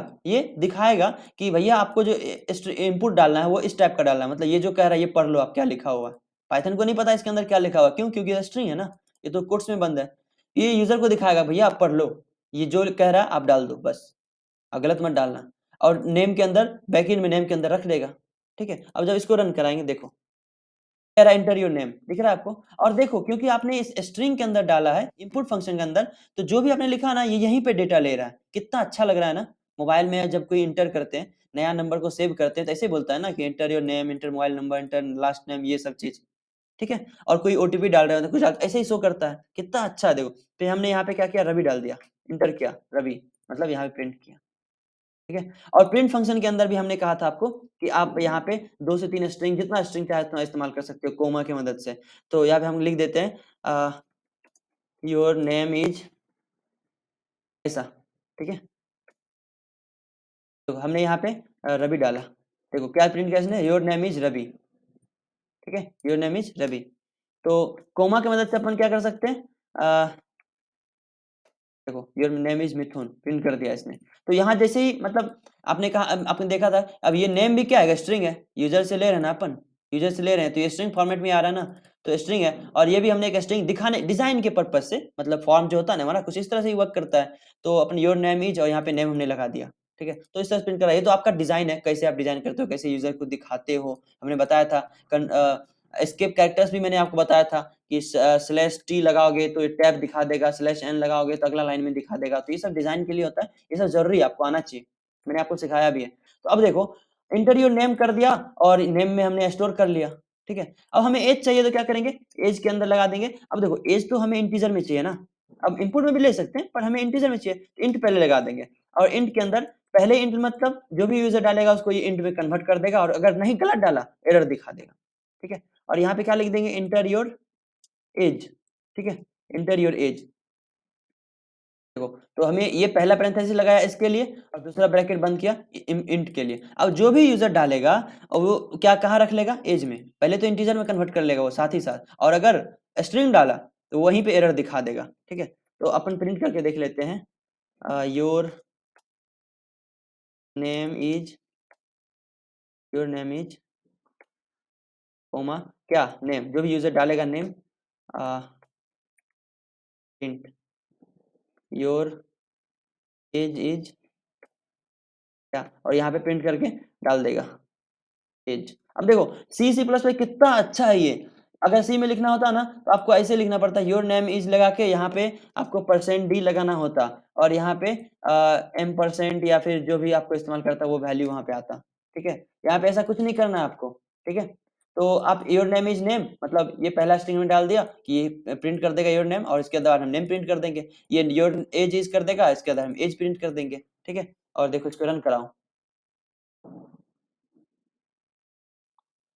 कि भैया आपको जो इनपुट डालना है वो इस टाइप का डालना है, मतलब ये जो कह रहा है ये पढ़ लो आप क्या लिखा हुआ है, पाइथन को नहीं पता इसके अंदर क्या लिखा हुआ है, क्यों, क्योंकि ये स्ट्रिंग है ना, ये तो कोट्स में बंद है, ये यूजर को दिखाएगा भैया आप पढ़ लो, ये जो कह रहा है आप डाल दो बस, गलत मत डालना, और नेम के अंदर, बैकएंड में नेम के अंदर रख देगा, ठीक है? अब जब इसको रन कराएंगे, देखो कह रहा है एंटर योर नेम, दिख रहा है आपको, और देखो क्योंकि आपने इस स्ट्रिंग के अंदर डाला है इनपुट फंक्शन के अंदर, तो जो भी आपने लिखा ना ये यहीं पे डेटा ले रहा है, कितना अच्छा लग रहा है ना। मोबाइल में जब कोई इंटर करते हैं, नया नंबर को सेव करते हैं, तो ऐसे बोलता है ना कि enter your name, enter mobile number, enter last name, ये सब चीज, ठीक है? और कोई ओटीपी डाल रहे हो तो कुछ ऐसे ही शो करता है, कितना अच्छा है, देखो। फिर हमने यहाँ पे क्या किया, रवि डाल दिया, इंटर किया रवि, मतलब यहाँ पे प्रिंट किया, ठीक है? और प्रिंट फंक्शन के अंदर भी हमने कहा था आपको कि आप यहाँ पे 2 से 3 स्ट्रिंग, जितना स्ट्रिंग चाहे उतना इस्तेमाल कर सकते हो कोमा की मदद से। तो यहाँ पे हम लिख देते हैं योर नेम इज ऐसा, ठीक है? तो हमने यहाँ पे रवि डाला, देखो क्या प्रिंट किया इसने, योर नेम इज रवि, ठीक है? Your name is Ravi. तो कोमा की मदद से अपन क्या कर सकते हैं, देखो your name is Mithun, print कर दिया इसने। तो यहाँ जैसे ही, मतलब आपने कहा, आपने देखा था, अब ये नेम भी क्या है, स्ट्रिंग है, यूजर से ले रहे हैं ना अपन, यूजर से ले रहे हैं तो ये स्ट्रिंग फॉर्मेट में आ रहा है ना, तो स्ट्रिंग है, और ये भी हमने एक स्ट्रिंग दिखाने, डिजाइन के पर्पज से, मतलब फॉर्म जो होता है ना हमारा कुछ इस तरह से ही वर्क करता है, तो अपन योर नेम इज और यहाँ पे नेम हमने लगा दिया, ठीक है? तो इस तरह से प्रिंट करा, ये तो आपका डिजाइन है, कैसे आप डिजाइन करते हो, कैसे यूजर को दिखाते हो, हमने बताया था। एस्केप कैरेक्टर्स भी मैंने आपको बताया था कि स्लैश टी लगाओगे तो ये टैब दिखा देगा, स्लैश एन लगाओगे तो अगला लाइन में दिखा देगा, तो ये सब डिजाइन के लिए होता है, ये सब जरूरी है, आपको आना चाहिए, मैंने आपको सिखाया भी है। तो अब देखो, इंटर योर नेम कर दिया और नेम में हमने स्टोर कर लिया, ठीक है? अब हमें एज चाहिए तो क्या करेंगे, एज के अंदर लगा देंगे। अब देखो एज तो हमें इंटीजर में चाहिए ना, अब इनपुट में भी ले सकते हैं पर हमें इंटीजर में चाहिए, इंट पहले लगा देंगे, और इंट के अंदर पहले इंट, मतलब जो भी यूजर डालेगा उसको ये इंट में कन्वर्ट कर देगा, और अगर नहीं गलत डाला एरर दिखा देगा, ठीक है? और यहाँ पे क्या लिख देंगे, इंटर योर एज, ठीक है, इंटर योर एज। देखो, तो हमें ये पहला पैरेंथेसिस लगाया इसके लिए और दूसरा ब्रैकेट बंद किया इंट के लिए। अब जो भी यूजर डालेगा और वो क्या कहाँ रख लेगा, एज में। पहले तो इंटीजर में कन्वर्ट कर लेगा वो साथ ही साथ, और अगर स्ट्रिंग डाला तो वहीं पे एरर दिखा देगा, ठीक है। तो अपन प्रिंट करके देख लेते हैं, name is your name is comma क्या नेम, जो भी यूजर डालेगा name, print your age is क्या, और यहाँ पे प्रिंट करके डाल देगा एज। अब देखो सी सी प्लस में कितना अच्छा है ये। अगर सी में लिखना होता ना तो आपको ऐसे लिखना पड़ता, योर नेम इज लगा के यहाँ पे आपको %d लगाना होता, और यहाँ पे M% या फिर जो भी आपको इस्तेमाल करता वो वैल्यू वहां पे आता, ठीक है। यहाँ पे ऐसा कुछ नहीं करना है आपको, ठीक है। तो आप योर नेम इज नेम मतलब ये पहला स्ट्रिंग में डाल दिया कि ये प्रिंट कर देगा योर नेम, और इसके बाद हम नेम प्रिंट कर देंगे। ये योर एज इज कर देगा, इसके बाद हम एज प्रिंट कर देंगे, ठीक है। और देखो इसको रन कराओ,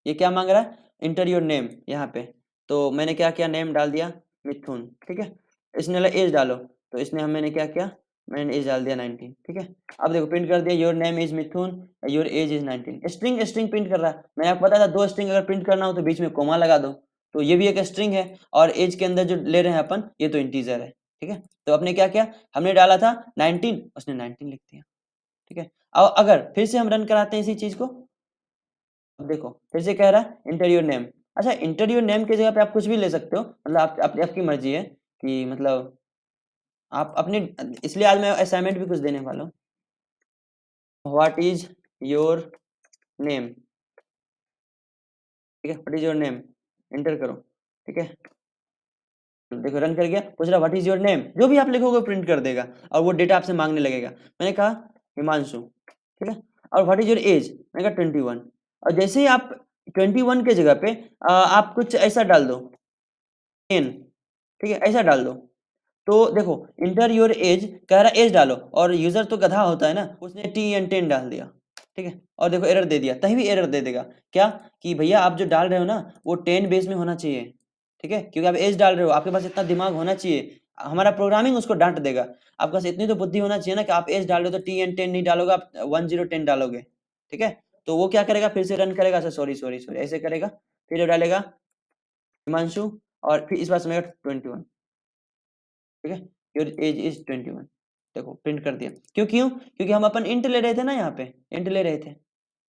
ये क्या मांग रहा है, इंटर योर नेम यहाँ पे। तो मैंने क्या किया, नेम डाल दिया मिथुन, ठीक है। इसने बोला एज डालो, तो इसने मैंने क्या किया, मैंने एज डाल दिया 19, ठीक है। अब देखो प्रिंट कर दिया your name is Mithun, your age is 19। String string print कर रहा है। मैंने आपको बताया था दो स्ट्रिंग अगर प्रिंट करना हो तो बीच में कोमा लगा दो। तो ये भी एक स्ट्रिंग है, और एज के अंदर जो ले रहे हैं अपन ये तो इंटीजर है, ठीक है। तो अपने क्या किया, हमने डाला था 19, उसने 19 लिख दिया, ठीक है। अब अगर फिर से हम रन कराते हैं इसी चीज को, अब देखो फिर से कह रहा है इंटर योर नेम। अच्छा, इंटर योर नेम की जगह पे आप कुछ भी ले सकते हो, मतलब आपकी मर्जी है कि मतलब आप अपने, इसलिए आज मैं असाइनमेंट भी कुछ देने वाला हूँ। व्हाट इज योर नेम, ठीक है, what is your name, inter करो, ठीक है। देखो रन कर गया, पूछ रहा व्हाट इज योर नेम, जो भी आप लिखोगे प्रिंट कर देगा, और वो डेटा आपसे मांगने लगेगा। मैंने कहा हिमांशु, ठीक है। और व्हाट इज योर एज, मैंने कहा 21। और जैसे ही आप 21 के जगह पे आप कुछ ऐसा डाल दो 10, ठीक है, ऐसा डाल दो। तो देखो इंटर योर एज कह रहा एज डालो, और यूजर तो गधा होता है ना, उसने TN10 डाल दिया, ठीक है। और देखो एरर दे दिया, तभी भी एरर दे देगा क्या, कि भैया आप जो डाल रहे हो ना वो 10 बेस में होना चाहिए, ठीक है, क्योंकि आप एज डाल रहे हो, आपके पास इतना दिमाग होना चाहिए। हमारा प्रोग्रामिंग उसको डांट देगा, आपके पास इतनी तो बुद्धि होना चाहिए ना कि आप एज डाल रहे हो तो TN10 नहीं डालोगे, आप 1010 डालोगे, ठीक है। तो वो क्या करेगा, फिर से रन करेगा, अच्छा सॉरी सॉरी सॉरी ऐसे करेगा, फिर वो डालेगा हिमांशु, और फिर इस बार सुनेगा 21, ठीक है, योर एज इज 21। देखो प्रिंट कर दिया, क्योंकि हम अपन इंट ले रहे थे ना, यहाँ पे इंट ले रहे थे,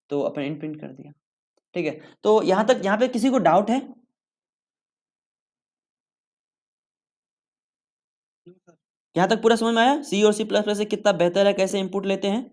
तो अपन इंट प्रिंट कर दिया, ठीक है। तो यहाँ पे किसी को डाउट है, यहाँ तक पूरा समझ में आया, सी और C++ से कितना बेहतर है, कैसे इनपुट लेते हैं।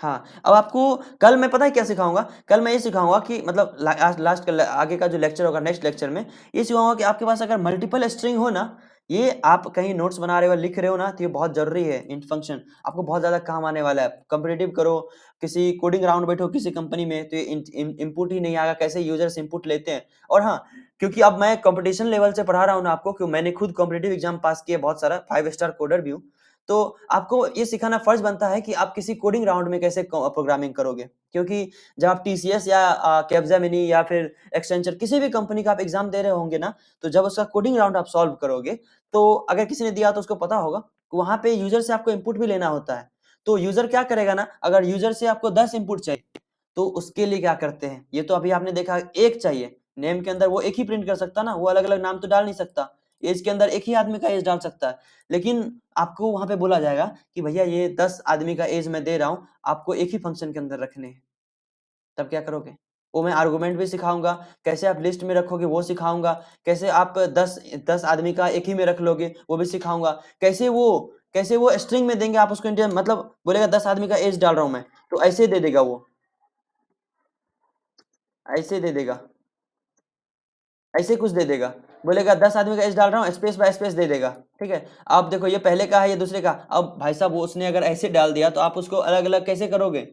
हाँ, अब आपको कल मैं पता है क्या सिखाऊंगा, कल मैं ये सिखाऊंगा कि मतलब लास्ट आगे का जो लेक्चर होगा नेक्स्ट लेक्चर में, ये सिखाऊंगा कि आपके पास अगर मल्टीपल स्ट्रिंग हो ना, ये आप कहीं नोट्स बना रहे हो लिख रहे हो ना, तो ये बहुत जरूरी है। इंट फंक्शन आपको बहुत ज्यादा काम आने वाला है। कॉम्पिटिटिव करो, किसी कोडिंग राउंड बैठो किसी कंपनी में, तो ये इनपुट ही नहीं आएगा, कैसे यूजर्स इनपुट लेते हैं। और हाँ, क्योंकि अब मैं कंपटीशन लेवल से पढ़ा रहा हूँ ना आपको, क्योंकि मैंने खुद कॉम्पिटिटिव एग्जाम पास किया बहुत सारा, 5 स्टार कोडर भी हूँ। तो आपको ये सिखाना फर्ज बनता है कि आप किसी कोडिंग राउंड में कैसे प्रोग्रामिंग करोगे, क्योंकि जब आप TCS या कैप्जेमिनी या फिर एक्सेंचर किसी भी कंपनी का आप एग्जाम दे रहे होंगे ना, तो जब उसका कोडिंग राउंड आप सॉल्व करोगे, तो अगर किसी ने दिया तो उसको पता होगा वहां पे यूजर से आपको इनपुट भी लेना होता है। तो यूजर क्या करेगा ना, अगर यूजर से आपको 10 इनपुट चाहिए तो उसके लिए क्या करते हैं, ये तो अभी आपने देखा एक चाहिए, नेम के अंदर वो एक ही प्रिंट कर सकता ना, वो अलग अलग नाम तो डाल नहीं सकता। एज के अंदर एक ही आदमी का एज डाल सकता है, लेकिन आपको वहां पे बोला जाएगा कि भैया ये 10 आदमी का एज मैं दे रहा हूं, आपको एक ही फंक्शन के अंदर रखने हैं। तब क्या करोगे, वो मैं आर्गुमेंट भी सिखाऊंगा, कैसे आप लिस्ट में रखोगे वो सिखाऊंगा, कैसे आप 10 आदमी का एक ही में रख लोगे वो भी सिखाऊंगा, कैसे वो स्ट्रिंग में देंगे आप उसको, इंडियन मतलब बोलेगा 10 आदमी का एज डाल रहा हूं मैं, तो ऐसे दे देगा वो, ऐसे दे देगा, ऐसे कुछ दे देगा, बोलेगा 10 आदमी का एज डाल रहा हूँ, स्पेस बाय स्पेस दे देगा, ठीक है। अब देखो ये पहले का है ये दूसरे का, अब भाई साहब वो उसने अगर ऐसे डाल दिया तो आप उसको अलग अलग कैसे करोगे,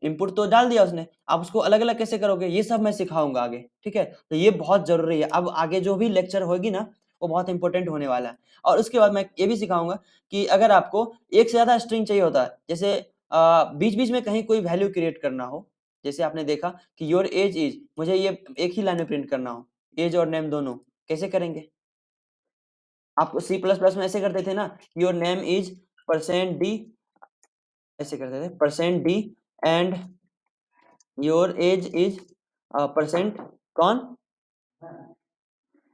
इनपुट तो डाल दिया उसने, आप उसको अलग अलग कैसे करोगे, ये सब मैं सिखाऊंगा आगे, ठीक है। तो ये बहुत जरूरी है, अब आगे जो भी लेक्चर होगी ना वो बहुत इंपॉर्टेंट होने वाला है। और उसके बाद मैं ये भी सिखाऊंगा कि अगर आपको एक से ज्यादा स्ट्रिंग चाहिए होता है, जैसे बीच बीच में कहीं कोई वैल्यू क्रिएट करना हो, जैसे आपने देखा कि योर एज इज, मुझे ये एक ही लाइन में प्रिंट करना हो, एज और नेम दोनों, कैसे करेंगे? आप सी प्लस प्लस में ऐसे करते थे ना, your name is percent D, ऐसे करते थे percent D, and your age is percent कौन,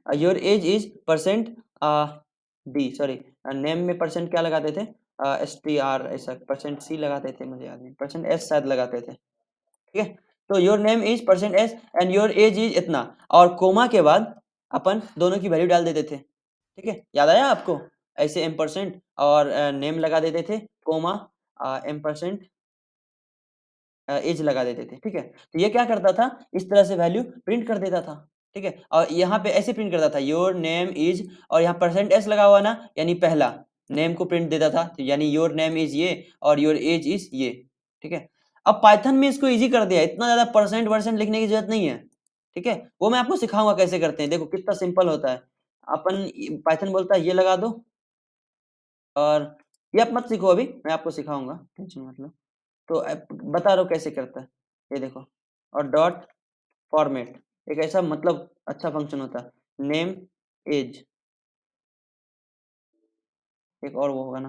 your age is percent D, sorry, name में परसेंट क्या लगाते थे, एस टी आर, ऐसा परसेंट सी लगाते थे, मुझे याद नहीं, परसेंट एस शायद लगाते थे, ठीक है। तो your name is percent S and your age is इतना, और कोमा के बाद अपन दोनों की वैल्यू डाल देते थे, ठीक है, याद आया आपको? ऐसे एम परसेंट और नेम लगा देते थे, कोमा एम परसेंट एज लगा देते थे, ठीक है। तो ये क्या करता था, इस तरह से वैल्यू प्रिंट कर देता था, ठीक है। और यहाँ पे ऐसे प्रिंट करता था, योर नेम इज, और यहाँ परसेंट एस लगा हुआ ना, यानी पहला नेम को प्रिंट देता था, तो यानी योर नेम इज ये और योर एज इज ये, ठीक है। अब पाइथन में इसको इजी कर दिया, इतना ज्यादा परसेंट वर्सेंट लिखने की जरूरत नहीं है, ठीक है। वो मैं आपको सिखाऊंगा कैसे करते हैं, देखो कितना सिंपल होता है। अपन पाइथन बोलता है ये लगा दो, और ये आप मत सीखो अभी, मैं आपको सिखाऊंगा, टेंशन मत लो। तो बता रहा हूँ कैसे करता है, ये देखो, और डॉट फॉर्मेट एक ऐसा मतलब अच्छा फंक्शन होता है, नेम एज, एक और वो होगा ना,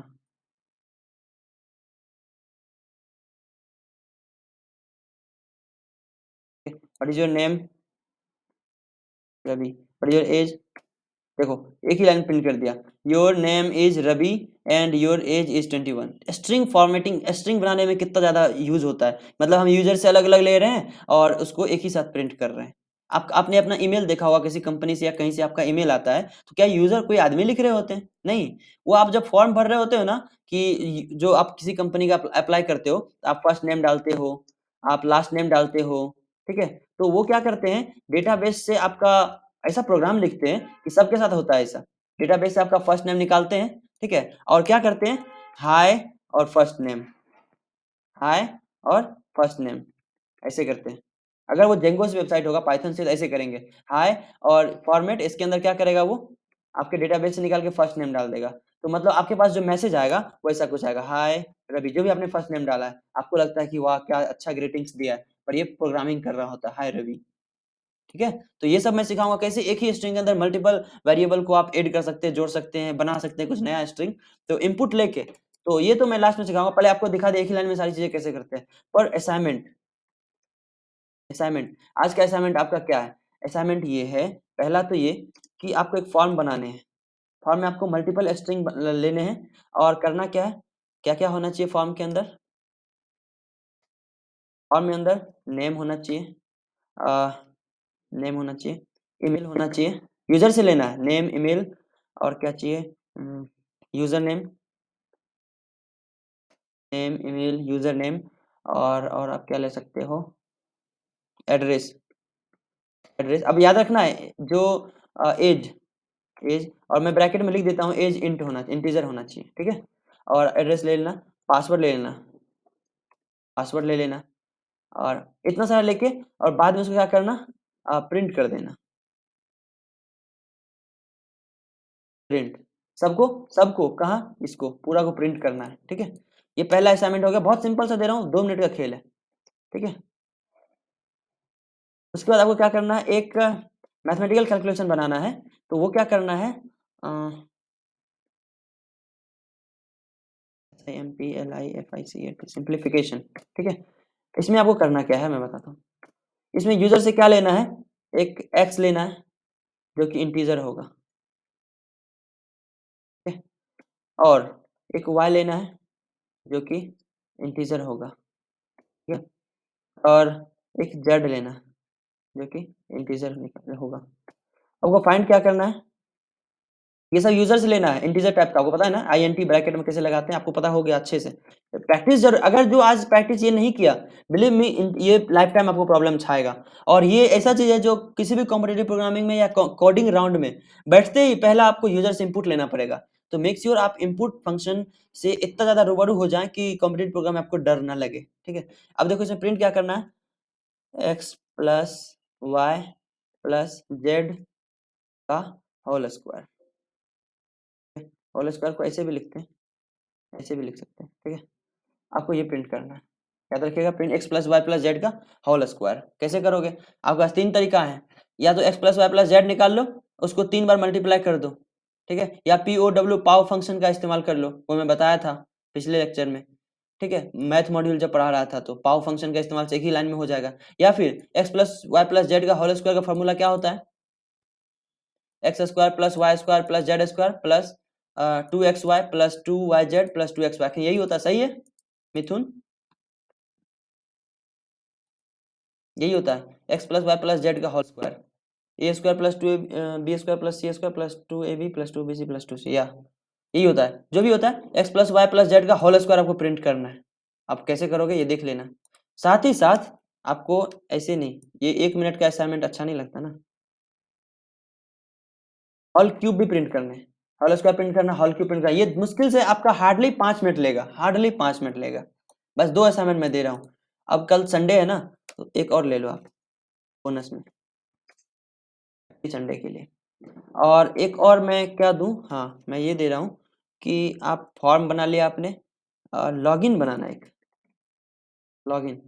what is your name Ravi, what is your age, देखो एक ही लाइन प्रिंट कर दिया, your name is Ravi and your age is 21। String formatting, string बनाने में कितना ज्यादा यूज होता है, मतलब हम यूजर से अलग अलग ले रहे हैं और उसको एक ही साथ प्रिंट कर रहे हैं। आपने अपना ईमेल देखा होगा, किसी कंपनी से या कहीं से आपका ईमेल आता है, तो क्या यूजर कोई आदमी लिख रहे होते हैं? नहीं, वो आप जब फॉर्म भर रहे होते हो ना, कि जो आप किसी कंपनी का अप्लाई करते हो, आप फर्स्ट नेम डालते हो, आप लास्ट नेम डालते हो, ठीक है। तो वो क्या करते हैं, डेटाबेस से आपका ऐसा प्रोग्राम लिखते हैं कि सबके साथ होता है ऐसा, डेटाबेस से आपका फर्स्ट नेम निकालते हैं, ठीक है, और क्या करते हैं, हाय और फर्स्ट नेम, हाय और फर्स्ट नेम, ऐसे करते हैं। अगर वो जेंगो से वेबसाइट होगा, पाइथन से, तो ऐसे करेंगे, हाय और फॉर्मेट, इसके अंदर क्या करेगा वो, आपके डेटाबेस से निकाल के फर्स्ट नेम डाल देगा। तो मतलब आपके पास जो मैसेज आएगा वो ऐसा कुछ आएगा, हाय रवि, जो भी आपने फर्स्ट नेम डाला है, आपको लगता है कि वाह क्या अच्छा ग्रीटिंग्स दिया है, पर ये प्रोग्रामिंग कर रहा होता है, हाय रवि, ठीक है। तो ये सब मैं सिखाऊंगा कैसे एक ही स्ट्रिंग के अंदर मल्टीपल वेरिएबल को आप ऐड कर सकते हैं, जोड़ सकते हैं, बना सकते हैं कुछ नया स्ट्रिंग, तो इनपुट लेके, तो ये तो मैं लास्ट में सिखाऊंगा, पहले आपको दिखा दे एक ही लाइन में सारी चीजें कैसे करते हैं। पर असाइनमेंट, असाइनमेंट आज का असाइनमेंट आपका क्या है, असाइनमेंट ये है, पहला तो ये कि आपको एक फॉर्म बनाने हैं, फॉर्म में आपको मल्टीपल स्ट्रिंग लेने हैं, और करना क्या है, क्या क्या होना चाहिए फॉर्म के अंदर, फॉर्म में अंदर नेम होना चाहिए, नेम होना चाहिए, ईमेल होना चाहिए, यूजर से लेना है नेम ईमेल, और क्या चाहिए, user name, name email user name, और आप क्या ले सकते हो, एड्रेस, एड्रेस अब याद रखना है, जो एज, एज, और मैं ब्रैकेट में लिख देता हूँ, एज इंट होना, इंटीजर होना चाहिए, ठीक है। और एड्रेस ले लेना, पासवर्ड ले लेना, पासवर्ड ले लेना, और इतना सारा लेके, और बाद में उसको क्या करना, प्रिंट कर देना, प्रिंट, सबको, सबको कहाँ, इसको पूरा को प्रिंट करना है, ठीक है। ये पहला असाइनमेंट हो गया, बहुत सिंपल सा दे रहा हूँ, 2 मिनट का खेल है, ठीक है। उसके बाद आपको क्या करना है, एक मैथमेटिकल कैलकुलेशन बनाना है, तो वो क्या करना है, सिंप्लीफिकेशन, ठीक है। इसमें आपको करना क्या है मैं बताता हूँ, इसमें यूजर से क्या लेना है, एक एक्स लेना है जो कि इंटीजर होगा, ठीक है? और एक वाई लेना है जो कि इंटीजर होगा, ठीक है, और एक जेड लेना है जो कि इंटीजर होगा। आपको फाइंड क्या करना है, ये सब यूजर से लेना है, इंटीजर टाइप का, आपको पता है ना, आईएनटी ब्रैकेट में कैसे लगाते हैं, आपको पता हो गया अच्छे से, प्रैक्टिस जरूर, अगर जो आज प्रैक्टिस ये नहीं किया, बिलीव मी, ये लाइफ टाइम आपको प्रॉब्लम छाएगा। और ये ऐसा चीज है जो किसी भी कॉम्पिटेटिव प्रोग्रामिंग में या कोडिंग राउंड में बैठते ही पहला आपको यूजर से इनपुट लेना पड़ेगा, तो मेक श्योर आप इनपुट फंक्शन से इतना ज्यादा रूबरू हो जाए कि कॉम्पिटेटिव प्रोग्राम में आपको डर ना लगे, ठीक है। अब देखो इसमें प्रिंट क्या करना है, x plus Y plus Z का होल स्क्वायर, होल स्क्वायर को ऐसे भी लिखते हैं, ऐसे भी लिख सकते हैं, ठीक है। आपको ये प्रिंट करना है, याद रखिएगा, print x plus Y plus Z का होल स्क्वायर। कैसे करोगे? आपके पास 3 तरीका है, या तो x plus Y plus z निकाल लो, उसको 3 बार मल्टीप्लाई कर दो, ठीक है, या पी ओ डब्ल्यू पाव फंक्शन का इस्तेमाल कर लो, वो मैं बताया था पिछले लेक्चर में, ठीक है, मैथ मॉड्यूल जब पढ़ा रहा था, तो पाव फंक्शन का इस्तेमाल से एक ही लाइन में हो जाएगा। या फिर x plus Y plus Z का होल स्क्वायर का फॉर्मूला क्या होता है? X square plus y square plus z square plus 2xy plus 2yz plus 2xy, यही होता है, सही है मिथुन? यही होता है x plus Y plus Z का whole square, A square plus 2b square plus C square plus 2ab plus 2bc plus 2c, या यही होता है। जो भी होता है x plus Y plus Z का होल स्क्वायर आपको प्रिंट करना है। आप कैसे करोगे ये देख लेना। साथ ही साथ आपको ऐसे नहीं, ये 1 मिनट का असाइनमेंट अच्छा नहीं लगता ना, होल क्यूब भी प्रिंट करना है, होल स्क्वायर प्रिंट करना, होल क्यूब प्रिंट करना, ये मुश्किल से आपका हार्डली 5 मिनट लेगा, हार्डली 5 मिनट लेगा। बस 2 असाइनमेंट मैं दे रहा हूँ। अब कल संडे है ना, तो एक और ले लो आप बोनस में संडे के लिए। और एक और मैं क्या दूं, हाँ मैं ये दे रहा हूँ कि आप फॉर्म बना लिया आपने, लॉगिन बनाना है, एक लॉगिन,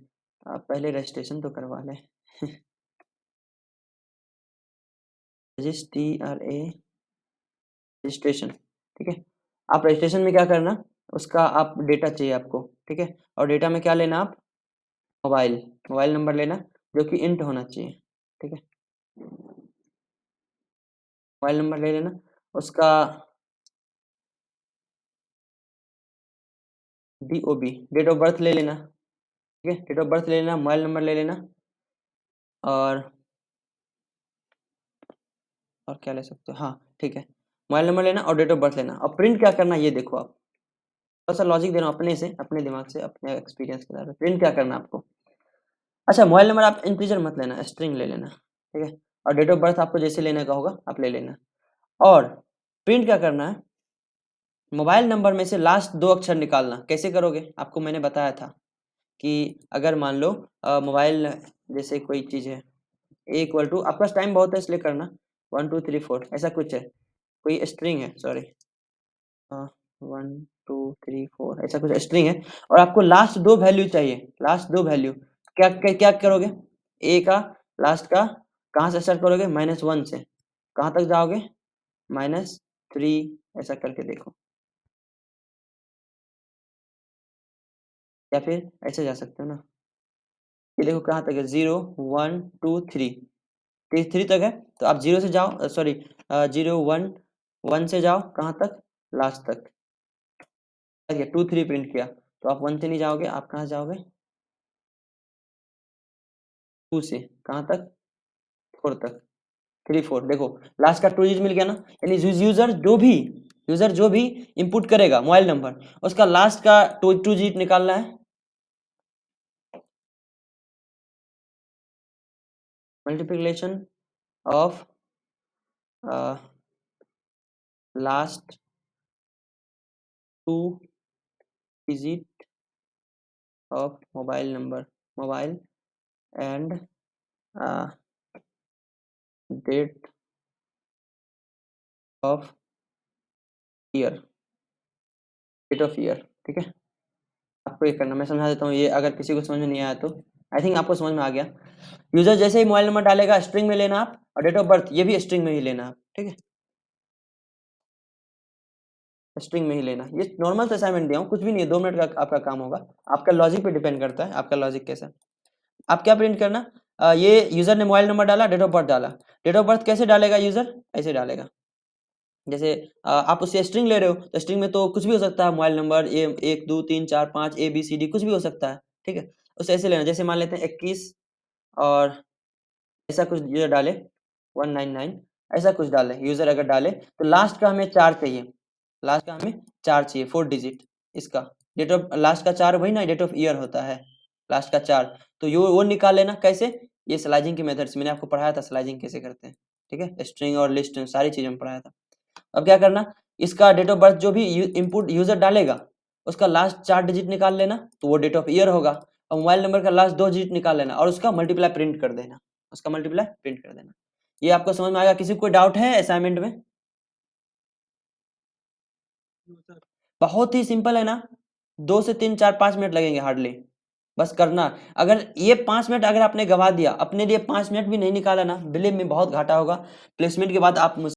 आप पहले रजिस्ट्रेशन तो करवा लें। रजिस्ट्रेशन, ठीक है। आप रजिस्ट्रेशन में क्या करना, उसका आप डेटा चाहिए आपको, ठीक है, और डेटा में क्या लेना आप, मोबाइल मोबाइल नंबर लेना, जो कि इंट होना चाहिए, ठीक है, मोबाइल नंबर ले लेना, उसका DOB डेट ऑफ बर्थ ले लेना, ठीक है, डेट ऑफ बर्थ ले लेना, मोबाइल नंबर ले लेना, और क्या ले सकते हो, हाँ ठीक है, मोबाइल नंबर लेना और डेट ऑफ बर्थ लेना, और प्रिंट क्या करना ये देखो आप, थोड़ा सा लॉजिक दे रहा हूँ अपने से, अपने दिमाग से, अपने एक्सपीरियंस के आधार पर प्रिंट क्या करना आपको। अच्छा, मोबाइल नंबर आप इंटीजर मत लेना, स्ट्रिंग ले लेना, ठीक है, और डेट ऑफ बर्थ आपको जैसे लेने का होगा आप ले लेना। और प्रिंट क्या करना है, मोबाइल नंबर में से लास्ट 2 अक्षर निकालना। कैसे करोगे, आपको मैंने बताया था कि अगर मान लो मोबाइल जैसे कोई चीज़ है, ए इक्वल टू, आपका टाइम बहुत है इसलिए करना, 1 2 3 4 ऐसा कुछ है, कोई स्ट्रिंग है, सॉरी, 1 2 3 4 ऐसा कुछ स्ट्रिंग है, और आपको लास्ट 2 वैल्यू चाहिए, लास्ट 2 वैल्यू, क्या करोगे, ए का लास्ट का कहाँ से स्टार्ट करोगे, -1 से कहाँ तक जाओगे, -3, ऐसा करके देखो, या फिर ऐसे जा सकते हो ना, ये देखो कहाँ तक है, 0 1 2 3, 3 तक है, तो आप 0 से जाओ, सॉरी 0 1 1 से जाओ कहाँ तक, लास्ट तक, 2 3 प्रिंट किया, तो आप 1 से नहीं जाओगे, आप कहाँ जाओगे, 2 से कहाँ तक, 4 तक, 3 4, देखो लास्ट का 2 डिजिट मिल गया ना, यानी यूजर जो भी इनपुट करेगा मोबाइल नंबर, उसका लास्ट का 2 डिजिट निकालना है, multiplication of last 2 digit of mobile and date of year, date of year, ठीक है, आपको ये करना, मैं समझा देता हूँ ये, अगर किसी को समझ में नहीं आया तो आई थिंक आपको समझ में आ गया। यूजर जैसे ही मोबाइल नंबर डालेगा स्ट्रिंग में लेना आप, और डेट ऑफ बर्थ ये भी स्ट्रिंग में ही लेना आप, ठीक है, स्ट्रिंग में ही लेना। ये नॉर्मल सा असाइनमेंट दिया हूँ, कुछ भी नहीं है, 2 मिनट का आपका काम होगा, आपका लॉजिक पे डिपेंड करता है, आपका लॉजिक कैसा। आप क्या प्रिंट करना, ये यूजर ने मोबाइल नंबर डाला, डेट ऑफ बर्थ डाला, डेट ऑफ बर्थ कैसे डालेगा यूजर, ऐसे डालेगा, जैसे आप उससे स्ट्रिंग ले रहे हो, तो स्ट्रिंग में तो कुछ भी हो सकता है, मोबाइल नंबर ए 1 2 3 4 5 ABCD कुछ भी हो सकता है, ठीक है, उसे ऐसे लेना, जैसे मान लेते हैं 21, और ऐसा कुछ यूजर डाले 199, ऐसा कुछ डाले यूजर, अगर डाले तो लास्ट का हमें 4 चाहिए, लास्ट का हमें 4 चाहिए, 4 डिजिट, इसका डेट ऑफ लास्ट का 4 वही ना डेट ऑफ ईयर होता है, लास्ट का 4, तो यो वो निकाल लेना, कैसे, ये स्लाइजिंग के मेथड से, मैंने आपको पढ़ाया था स्लाइजिंग कैसे करते हैं, ठीक है, स्ट्रिंग और लिस्ट सारी चीजें में पढ़ाया था। अब क्या करना, इसका डेट ऑफ बर्थ जो भी इनपुट यूजर डालेगा, उसका लास्ट 4 डिजिट निकाल लेना, तो वो डेट ऑफ ईयर होगा, और मोबाइल नंबर का लास्ट 2 डिजिट निकाल लेना, और उसका मल्टीप्लाई प्रिंट कर देना, ये आपको समझ में आएगा। किसी को कोई डाउट है असाइनमेंट में? बहुत ही सिंपल है ना, 2 से 3 4 5 मिनट लगेंगे हार्डली, बस करना। अगर ये 5 मिनट अगर आपने गँवा दिया, अपने लिए 5 मिनट भी नहीं निकाला ना, बिलीव मी बहुत घाटा होगा। प्लेसमेंट के बाद आप मुझ